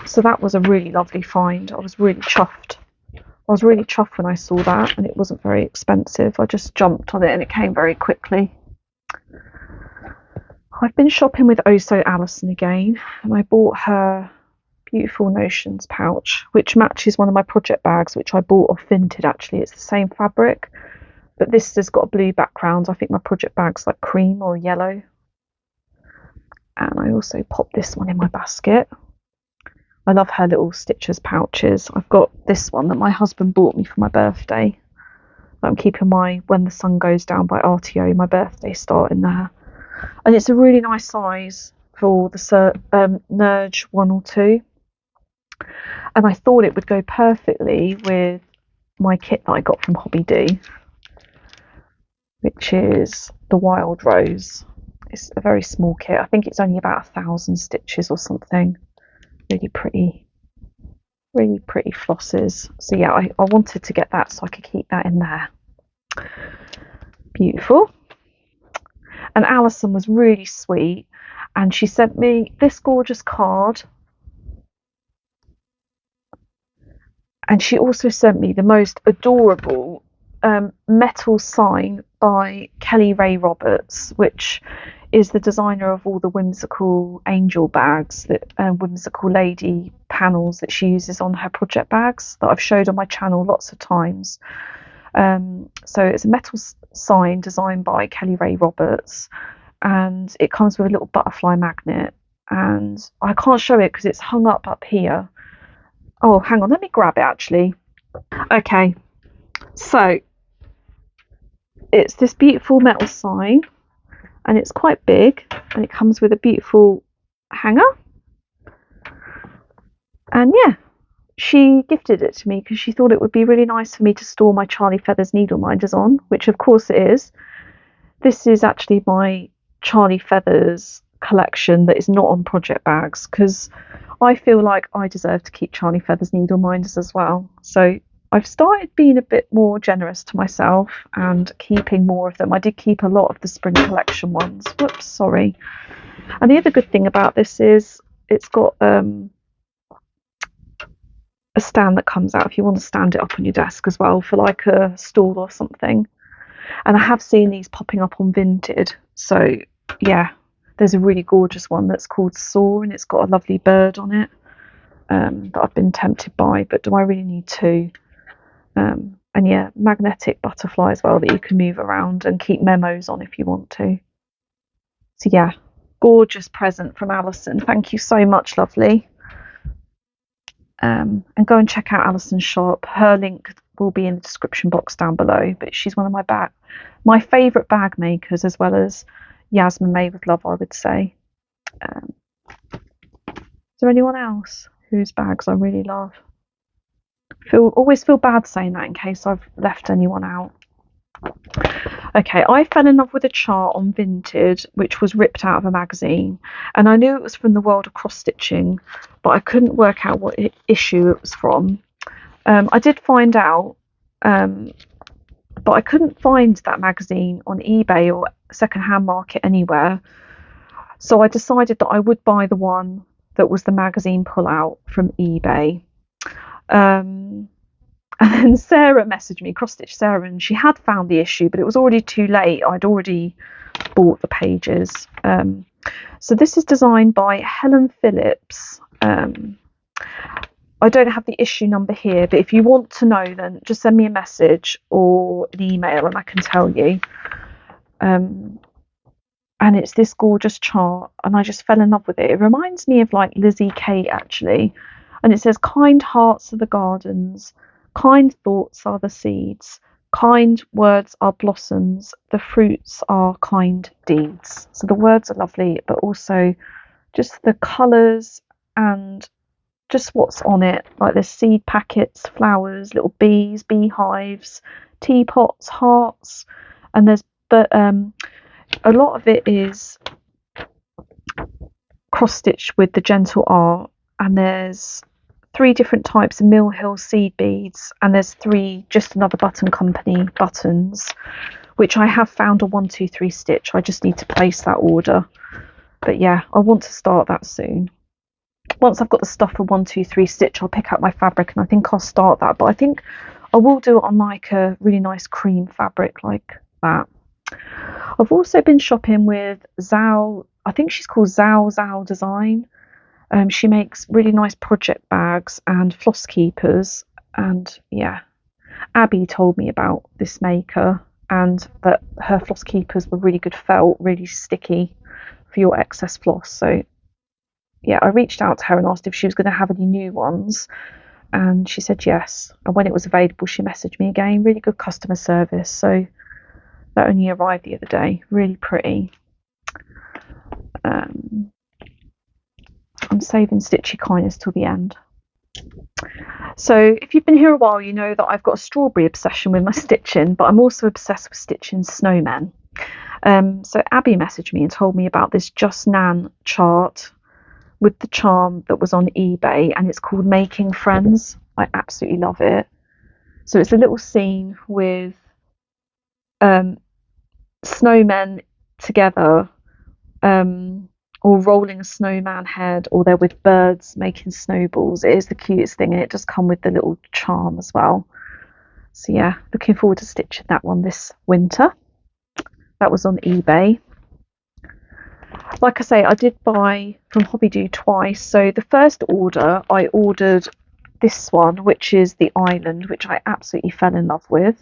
So that was a really lovely find. I was really chuffed. I was really chuffed when I saw that, and it wasn't very expensive. I just jumped on it and it came very quickly. I've been shopping with Oh So Alison again, and I bought her beautiful Notions pouch, which matches one of my project bags, which I bought off Vinted actually. It's the same fabric, but this has got a blue background. I think my project bag's like cream or yellow. And I also popped this one in my basket. I love her little Stitchers pouches. I've got this one that my husband bought me for my birthday. I'm keeping my When the Sun Goes Down by RTO, my birthday start in there. And it's a really nice size for the Nerge 1 or 2. And I thought it would go perfectly with my kit that I got from Hobby Jobby, which is the Wild Rose. It's a very small kit. I think it's only about 1,000 stitches or something. Really pretty flosses. So yeah, I wanted to get that so I could keep that in there. Beautiful. And Alison was really sweet, and she sent me this gorgeous card. And she also sent me the most adorable metal sign by Kelly Ray Roberts, which is the designer of all the whimsical angel bags, that whimsical lady panels that she uses on her project bags that I've showed on my channel lots of times. So it's a metal sign designed by Kelly Ray Roberts, and it comes with a little butterfly magnet, and I can't show it because it's hung up here. Oh, hang on, let me grab it actually. Okay, so it's this beautiful metal sign, and it's quite big, and it comes with a beautiful hanger. And yeah, she gifted it to me because she thought it would be really nice for me to store my Charly Feathers needle minders on, which of course it is. This is actually my Charly Feathers collection that is not on project bags, because I feel like I deserve to keep Charly Feathers needle minders as well. So I've started being a bit more generous to myself and keeping more of them. I did keep a lot of the spring collection ones. Whoops, sorry. And the other good thing about this is it's got a stand that comes out if you want to stand it up on your desk as well for like a stool or something. And I have seen these popping up on Vinted. So yeah, there's a really gorgeous one that's called Soar, and it's got a lovely bird on it that I've been tempted by, but do I really need to? And yeah, magnetic butterfly as well that you can move around and keep memos on if you want to. So yeah, gorgeous present from Alison. Thank you so much, lovely. And go and check out Alison's shop. Her link will be in the description box down below. But she's one of my favourite bag makers, as well as Yasmin made with love, I would say. Is there anyone else whose bags I really love? Always feel bad saying that in case I've left anyone out. Okay, I fell in love with a chart on Vinted, which was ripped out of a magazine, and I knew it was from the world of cross stitching, but I couldn't work out what issue it was from. I did find out, but I couldn't find that magazine on eBay or secondhand market anywhere. So I decided that I would buy the one that was the magazine pullout from eBay. And then Sarah messaged me, Cross Stitch Sarah, and she had found the issue, but it was already too late. I'd already bought the pages. So this is designed by Helen Phillips. I don't have the issue number here, but if you want to know, then just send me a message or an email and I can tell you. And it's this gorgeous chart, and I just fell in love with it. It reminds me of like Lizzie Kate, actually. And it says, kind hearts are the gardens, kind thoughts are the seeds, kind words are blossoms, the fruits are kind deeds. So the words are lovely, but also just the colours and just what's on it. Like there's seed packets, flowers, little bees, beehives, teapots, hearts, and there's a lot of it is cross stitched with the gentle art, and there's 3 different types of Mill Hill seed beads, and there's 3 Just Another Button Company buttons, which I have found a 1, 2, 3 stitch. I just need to place that order. But yeah, I want to start that soon. Once I've got the stuff for 1, 2, 3 stitch, I'll pick up my fabric and I think I'll start that. But I think I will do it on like a really nice cream fabric like that. I've also been shopping with Zao. I think she's called Zao Design. She makes really nice project bags and floss keepers. And yeah, Abby told me about this maker and that her floss keepers were really good felt, really sticky for your excess floss. So yeah, I reached out to her and asked if she was going to have any new ones, and she said yes. And when it was available, she messaged me again. Really good customer service. So that only arrived the other day. Really pretty. I'm saving Stitchy Kindness till the end. So if you've been here a while, you know that I've got a strawberry obsession with my stitching, but I'm also obsessed with stitching snowmen. So Abby messaged me and told me about this Just Nan chart with the charm that was on eBay, and it's called Making Friends. I absolutely love it. So it's a little scene with snowmen together, or rolling a snowman head, or they're with birds making snowballs. It is the cutest thing, and it does come with the little charm as well. So yeah, looking forward to stitching that one this winter. That was on eBay. Like I say, I did buy from Hobby Jobby twice. So the first order, I ordered this one, which is the island, which I absolutely fell in love with.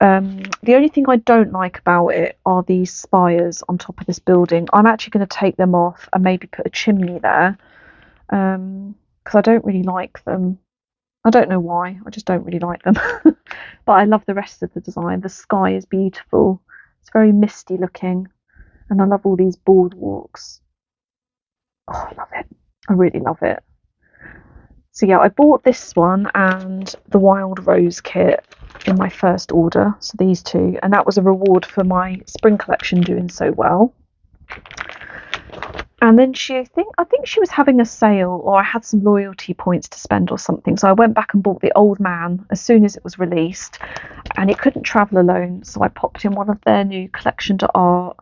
The only thing I don't like about it are these spires on top of this building. I'm actually going to take them off and maybe put a chimney there, because I don't really like them. I don't know why, I just don't really like them. But I love the rest of the design. The sky is beautiful. It's very misty looking, and I love all these boardwalks. Oh, I love it. I really love it. So yeah, I bought this one and the Wild Rose kit in my first order, so these 2, and that was a reward for my spring collection doing so well. And then I think she was having a sale, or I had some loyalty points to spend or something, so I went back and bought the Old Man as soon as it was released, and it couldn't travel alone, so I popped in one of their new collection to art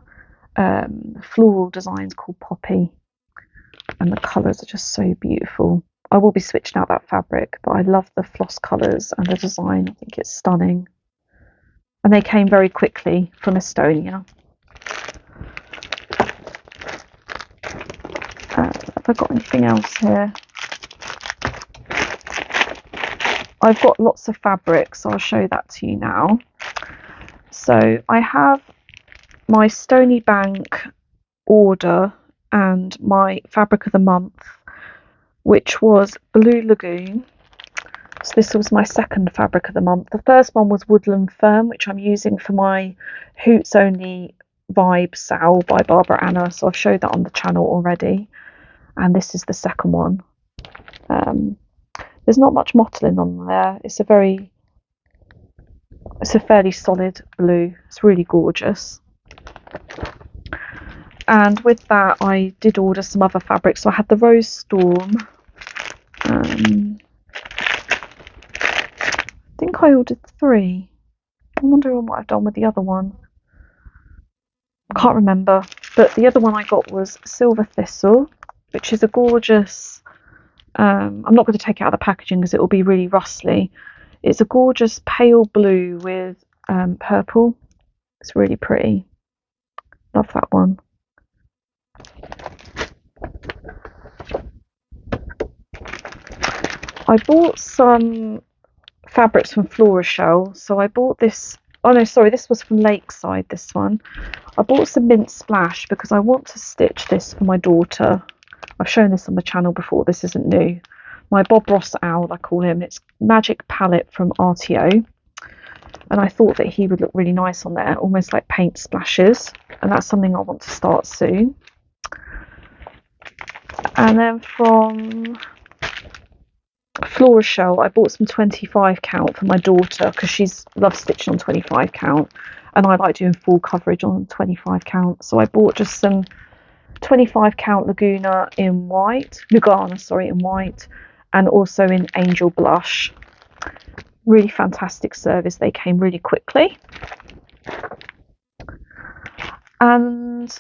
floral designs called Poppy, and the colours are just so beautiful. I will be switching out that fabric, but I love the floss colours and the design. I think it's stunning. And they came very quickly from Estonia. Have I got anything else here? I've got lots of fabric, so I'll show that to you now. So I have my Stony Bank order and my fabric of the month, which was Blue Lagoon. So this was my second fabric of the month. The first one was Woodland Fern, which I'm using for my Hoots Only Vibe Sal by Barbara Anna. So I've showed that on the channel already. And this is the second one. There's not much mottling on there. It's a fairly solid blue. It's really gorgeous. And with that, I did order some other fabrics. So I had the Rose Storm. I think I ordered 3. I'm wondering what I've done with the other one. I can't remember. But the other one I got was Silver Thistle, which is a gorgeous... I'm not going to take it out of the packaging because it will be really rustly. It's a gorgeous pale blue with purple. It's really pretty. Love that one. I bought some fabrics from Florishell. So I bought this. Oh no, sorry, this was from Lakeside, this one. I bought some Mint Splash because I want to stitch this for my daughter. I've shown this on the channel before, this isn't new. My Bob Ross owl, I call him. It's Magic Palette from RTO. And I thought that he would look really nice on there, almost like paint splashes. And that's something I want to start soon. And then from Florishell, I bought some 25 count for my daughter because she loves stitching on 25 count. And I like doing full coverage on 25 count. So I bought just some 25 count Laguna in white, Lugana, sorry, in white, and also in Angel Blush. Really fantastic service. They came really quickly. And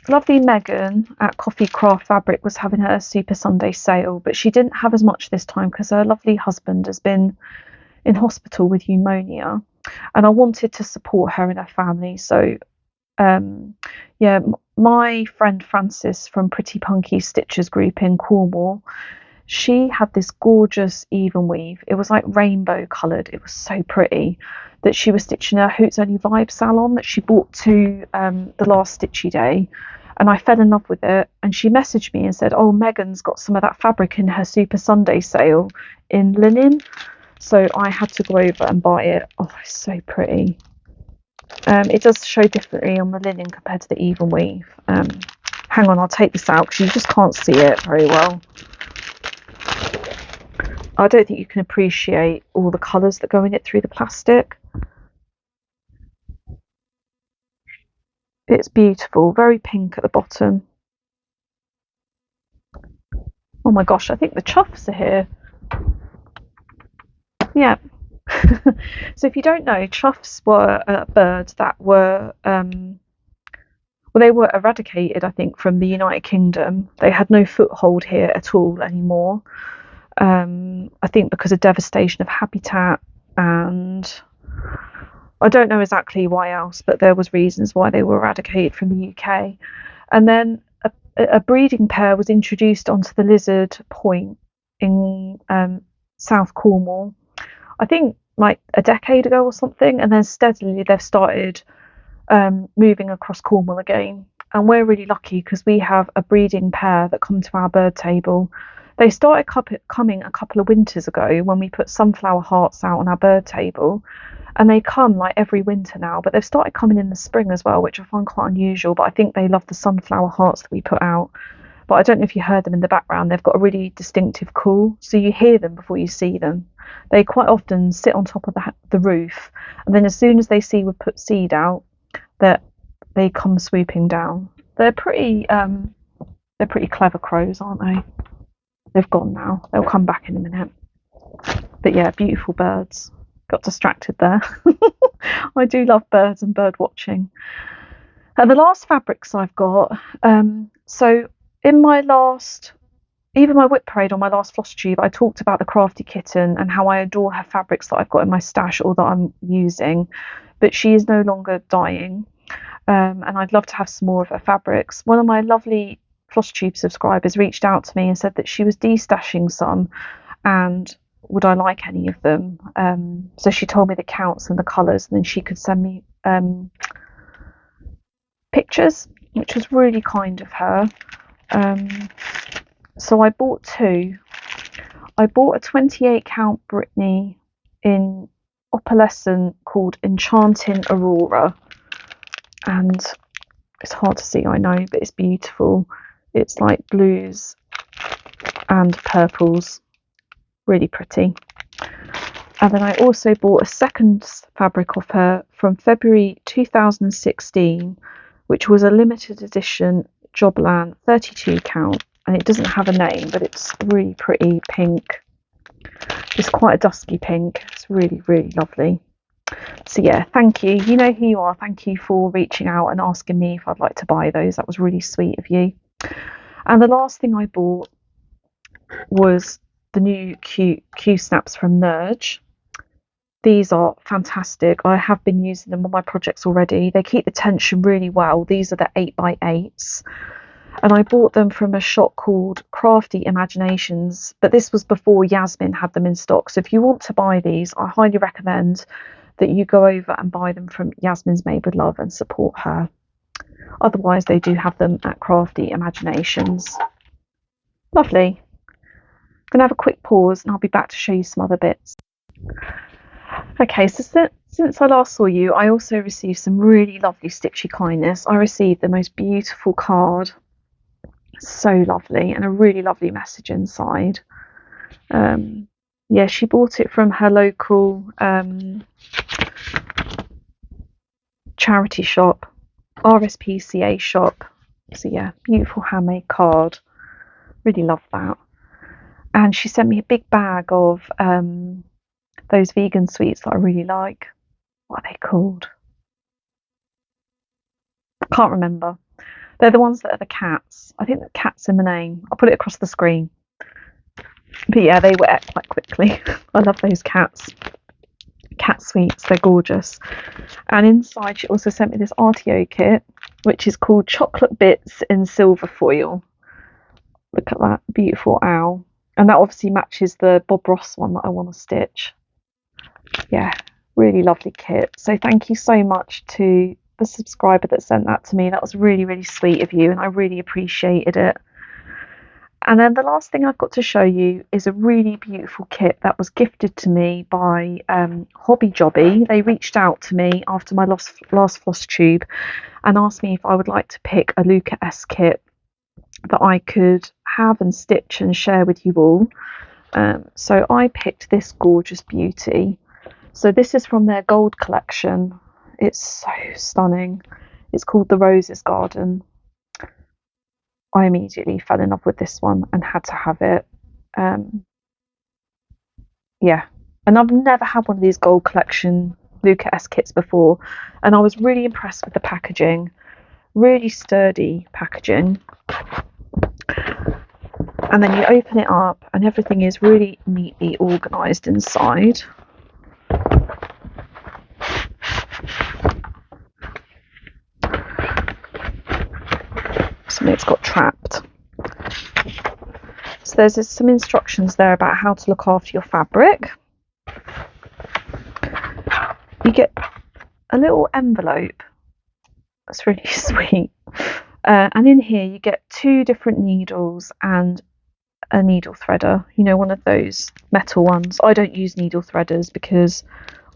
lovely Megan at Coffee Craft Fabric was having her Super Sunday sale, but she didn't have as much this time because her lovely husband has been in hospital with pneumonia, and I wanted to support her and her family. So yeah, my friend Frances from Pretty Punky Stitchers group in Cornwall, she had this gorgeous even weave. It was like rainbow coloured. It was so pretty that she was stitching her Hoots Only Vibe salon that she bought to the last stitchy day, and I fell in love with it. And she messaged me and said, oh, Megan's got some of that fabric in her Super Sunday sale in linen. So I had to go over and buy it. Oh, it's so pretty. It does show differently on the linen compared to the even weave. Hang on, I'll take this out because you just can't see it very well. I don't think you can appreciate all the colours that go in it through the plastic. It's beautiful, very pink at the bottom. Oh my gosh, I think the chuffs are here. Yeah. So if you don't know, chuffs were a bird that were, well, they were eradicated, I think, from the United Kingdom. They had no foothold here at all anymore. I think because of devastation of habitat, and I don't know exactly why else, but there was reasons why they were eradicated from the UK. And then a breeding pair was introduced onto the Lizard Point in South Cornwall, I think like a decade ago or something, and then steadily they've started moving across Cornwall again. And we're really lucky because we have a breeding pair that come to our bird table. They started coming a couple of winters ago when we put sunflower hearts out on our bird table, and they come like every winter now, but they've started coming in the spring as well, which I find quite unusual, but I think they love the sunflower hearts that we put out. But I don't know if you heard them in the background. They've got a really distinctive call, so you hear them before you see them. They quite often sit on top of the roof, and then as soon as they see we put seed out, that they come swooping down. They're pretty clever crows, aren't they? They've gone now. They'll come back in a minute. But yeah, beautiful birds. Got distracted there. I do love birds and bird watching. And the last fabrics I've got, so in my last, even my whip parade on my last Flosstube, I talked about the Crafty Kitten and how I adore her fabrics that I've got in my stash or that I'm using, but she is no longer dying, and I'd love to have some more of her fabrics. One of my lovely Flosstube subscribers reached out to me and said that she was destashing some and would I like any of them. So she told me the counts and the colours, and then she could send me pictures, which was really kind of her. So I bought 2. I bought a 28 count Brittany in opalescent called Enchanting Aurora, and it's hard to see, I know, but it's beautiful. It's like blues and purples, really pretty. And then I also bought a second fabric off her from February 2016, which was a limited edition Jobland 32 count, and it doesn't have a name, but it's really pretty pink. It's quite a dusky pink. It's really, really lovely. So yeah, thank you. You know who you are. Thank you for reaching out and asking me if I'd like to buy those. That was really sweet of you. And the last thing I bought was the new Q snaps from Nerge. These are fantastic. I have been using them on my projects already. They keep the tension really well. These are the 8x8s. And I bought them from a shop called Crafty Imaginations, but this was before Yasmin had them in stock. So if you want to buy these, I highly recommend that you go over and buy them from Yasmin's Made with Love and support her. Otherwise, they do have them at Crafty Imaginations. Lovely. I'm going to have a quick pause and I'll be back to show you some other bits. Okay, so since I last saw you, I also received some really lovely stitchy kindness. I received the most beautiful card. So lovely, and a really lovely message inside. Yeah, she bought it from her local charity shop, RSPCA shop. So yeah, beautiful handmade card. Really love that. And she sent me a big bag of those vegan sweets that I really like. What are they called? I can't remember. They're the ones that are the cats. I think the cat's in the name. I'll put it across the screen. But yeah, they were ate quite quickly. I love those cats. Cat sweets, they're gorgeous. And inside she also sent me this RTO kit, which is called Chocolate Bits in Silver Foil. Look at that beautiful owl. And that obviously matches the Bob Ross one that I want to stitch. Yeah, really lovely kit. So thank you so much to the subscriber that sent that to me. That was really, really sweet of you, and I really appreciated it. And then the last thing I've got to show you is a really beautiful kit that was gifted to me by Hobby Jobby. They reached out to me after my last Flosstube and asked me if I would like to pick a Luxe kit that I could have and stitch and share with you all. So I picked this gorgeous beauty. So this is from their gold collection. It's so stunning. It's called The Roses Garden. I immediately fell in love with this one and had to have it. Yeah, and I've never had one of these gold collection Luxe kits before, and I was really impressed with the packaging. Really sturdy packaging. And then you open it up and everything is really neatly organised inside. Something's got trapped. So there's some instructions there about how to look after your fabric. You get a little envelope. That's really sweet. And in here you get 2 different needles and a needle threader. You know, one of those metal ones. I don't use needle threaders because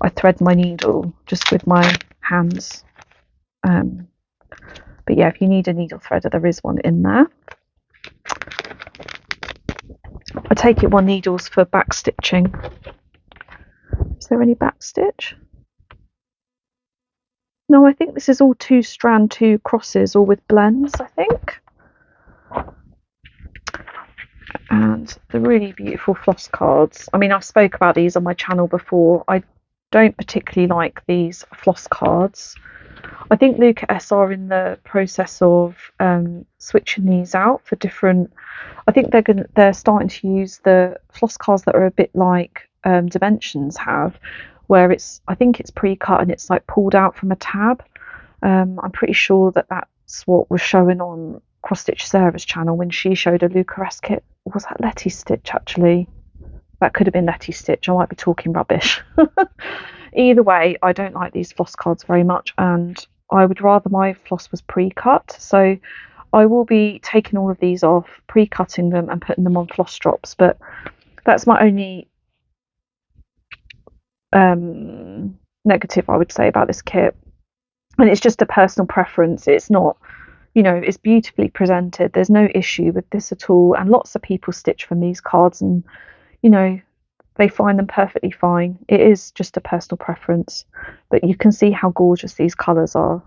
I thread my needle just with my hands. But yeah, if you need a needle threader, there is one in there. I take it one needle's for back stitching. Is there any back stitch? No, I think this is all 2 strand, 2 crosses, all with blends, I think. And the really beautiful floss cards. I mean, I've spoke about these on my channel before. I don't particularly like these floss cards. I think Luxe are in the process of switching these out for different. I think they're starting to use the floss cards that are a bit like Dimensions have, where I think it's pre-cut and it's like pulled out from a tab. I'm pretty sure that's what was showing on Cross Stitch Sarah's channel when she showed a Luxe kit. Or was that Letty Stitch actually? That could have been Letty Stitch. I might be talking rubbish. Either way, I don't like these floss cards very much, and I would rather my floss was pre-cut. So I will be taking all of these off, pre-cutting them and putting them on floss drops. But That's my only negative, I would say, about this kit. And it's just a personal preference. It's not, it's beautifully presented. There's no issue with this at all. And lots of people stitch from these cards and, they find them perfectly fine. It is just a personal preference. But you can see how gorgeous these colours are.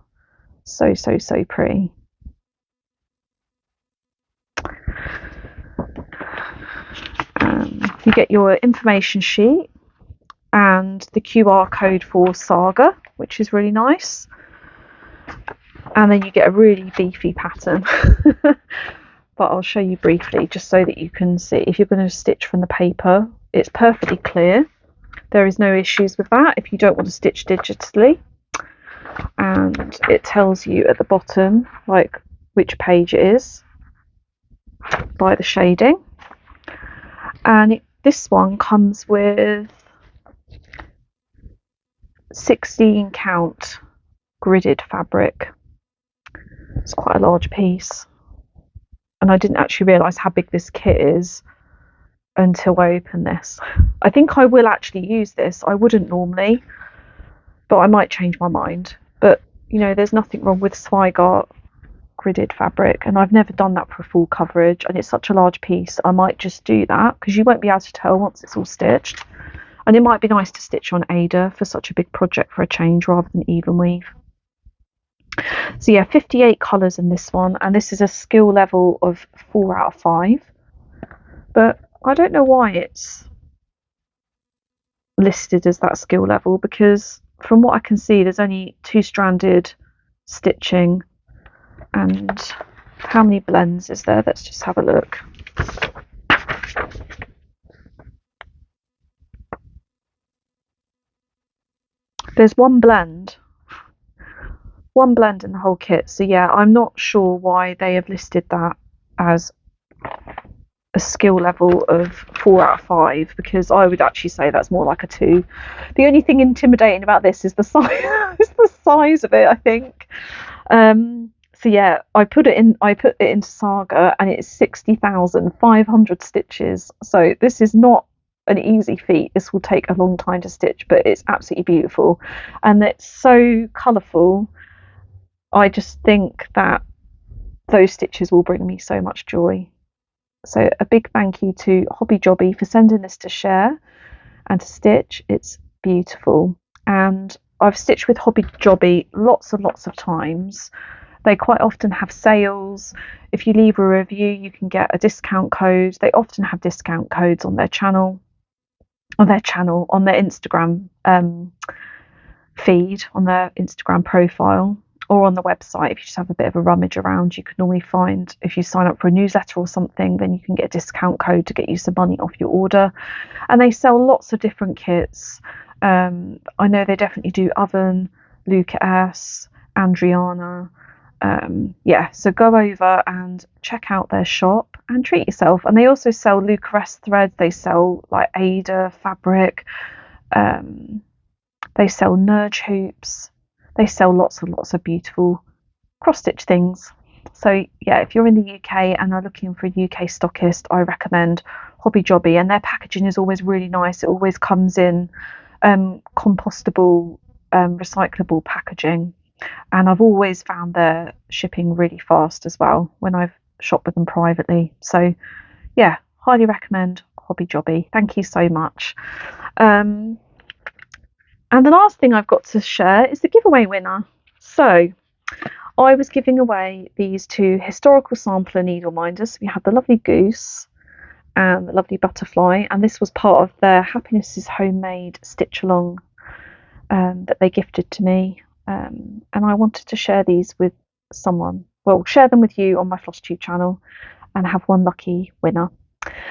So, so, so pretty. You get your information sheet and the QR code for Saga, which is really nice. And then you get a really beefy pattern. But I'll show you briefly just so that you can see. If you're going to stitch from the paper, it's perfectly clear. There is no issues with that if you don't want to stitch digitally. And it tells you at the bottom like which page it is by the shading. And this one comes with 16 count gridded fabric. It's quite a large piece. And I didn't actually realise how big this kit is until I opened this. I think I will actually use this. I wouldn't normally, but I might change my mind. But, there's nothing wrong with Zweigart gridded fabric, and I've never done that for full coverage, and it's such a large piece. I might just do that because you won't be able to tell once it's all stitched. And it might be nice to stitch on Ada for such a big project for a change rather than even weave. So yeah, 58 colours in this one, and this is a skill level of 4 out of 5. But I don't know why it's listed as that skill level, because from what I can see, there's only 2-stranded stitching. And how many blends is there? Let's just have a look. There's one blend in the whole kit. So yeah, I'm not sure why they have listed that as a skill level of 4 out of 5, because I would actually say that's more like a 2. The only thing intimidating about this is the size, is the size of it, I think. So yeah, I put it into Saga, and it's 60,500 stitches. So this is not an easy feat. This will take a long time to stitch, but it's absolutely beautiful, and it's so colourful. I just think that those stitches will bring me so much joy. So a big thank you to Hobby Jobby for sending this to share and to stitch. It's beautiful, and I've stitched with Hobby Jobby lots and lots of times. They quite often have sales. If you leave a review, you can get a discount code. They often have discount codes on their channel, on their Instagram feed, on their Instagram profile, or on the website. If you just have a bit of a rummage around, you can normally find, if you sign up for a newsletter or something, then you can get a discount code to get you some money off your order. And they sell lots of different kits. I know they definitely do Oven, Lucas, Andriana. So go over and check out their shop and treat yourself. And they also sell Lucas threads. They sell like Ada fabric. They sell Nerge hoops. They sell lots and lots of beautiful cross-stitch things. So yeah, if you're in the UK and are looking for a UK stockist, I recommend Hobby Jobby, and their packaging is always really nice. It always comes in compostable, recyclable packaging, and I've always found their shipping really fast as well when I've shopped with them privately. So yeah, highly recommend Hobby Jobby. Thank you so much. And the last thing I've got to share is the giveaway winner. So I was giving away these 2 historical sampler needle minders. We had the lovely goose and the lovely butterfly, and this was part of their Happiness is Homemade stitch along that they gifted to me. And I wanted to share these with someone. Well, share them with you on my Flosstube channel and have one lucky winner.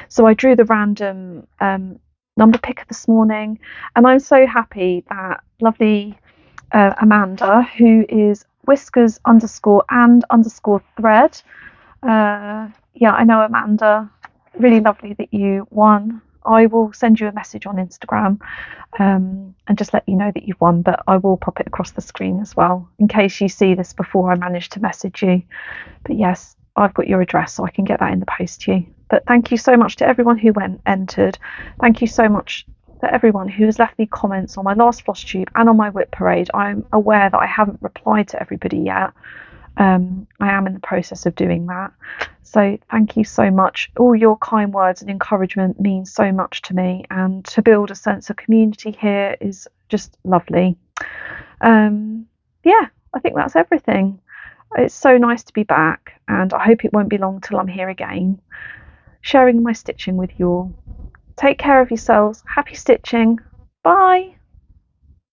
So I drew the random number picker this morning, and I'm so happy that lovely Amanda, who is whiskers _and_ thread. Yeah, I know, Amanda, really lovely that you won. I will send you a message on Instagram and just let you know that you've won, but I will pop it across the screen as well in case you see this before I manage to message you. But yes, I've got your address, so I can get that in the post to you. But thank you so much to everyone who entered. Thank you so much to everyone who has left me comments on my last Flosstube and on my whip parade. I'm aware that I haven't replied to everybody yet. I am in the process of doing that. So thank you so much. All your kind words and encouragement mean so much to me, and to build a sense of community here is just lovely. Yeah, I think that's everything. It's so nice to be back, and I hope it won't be long till I'm here again, sharing my stitching with you all. Take care of yourselves. Happy stitching. Bye.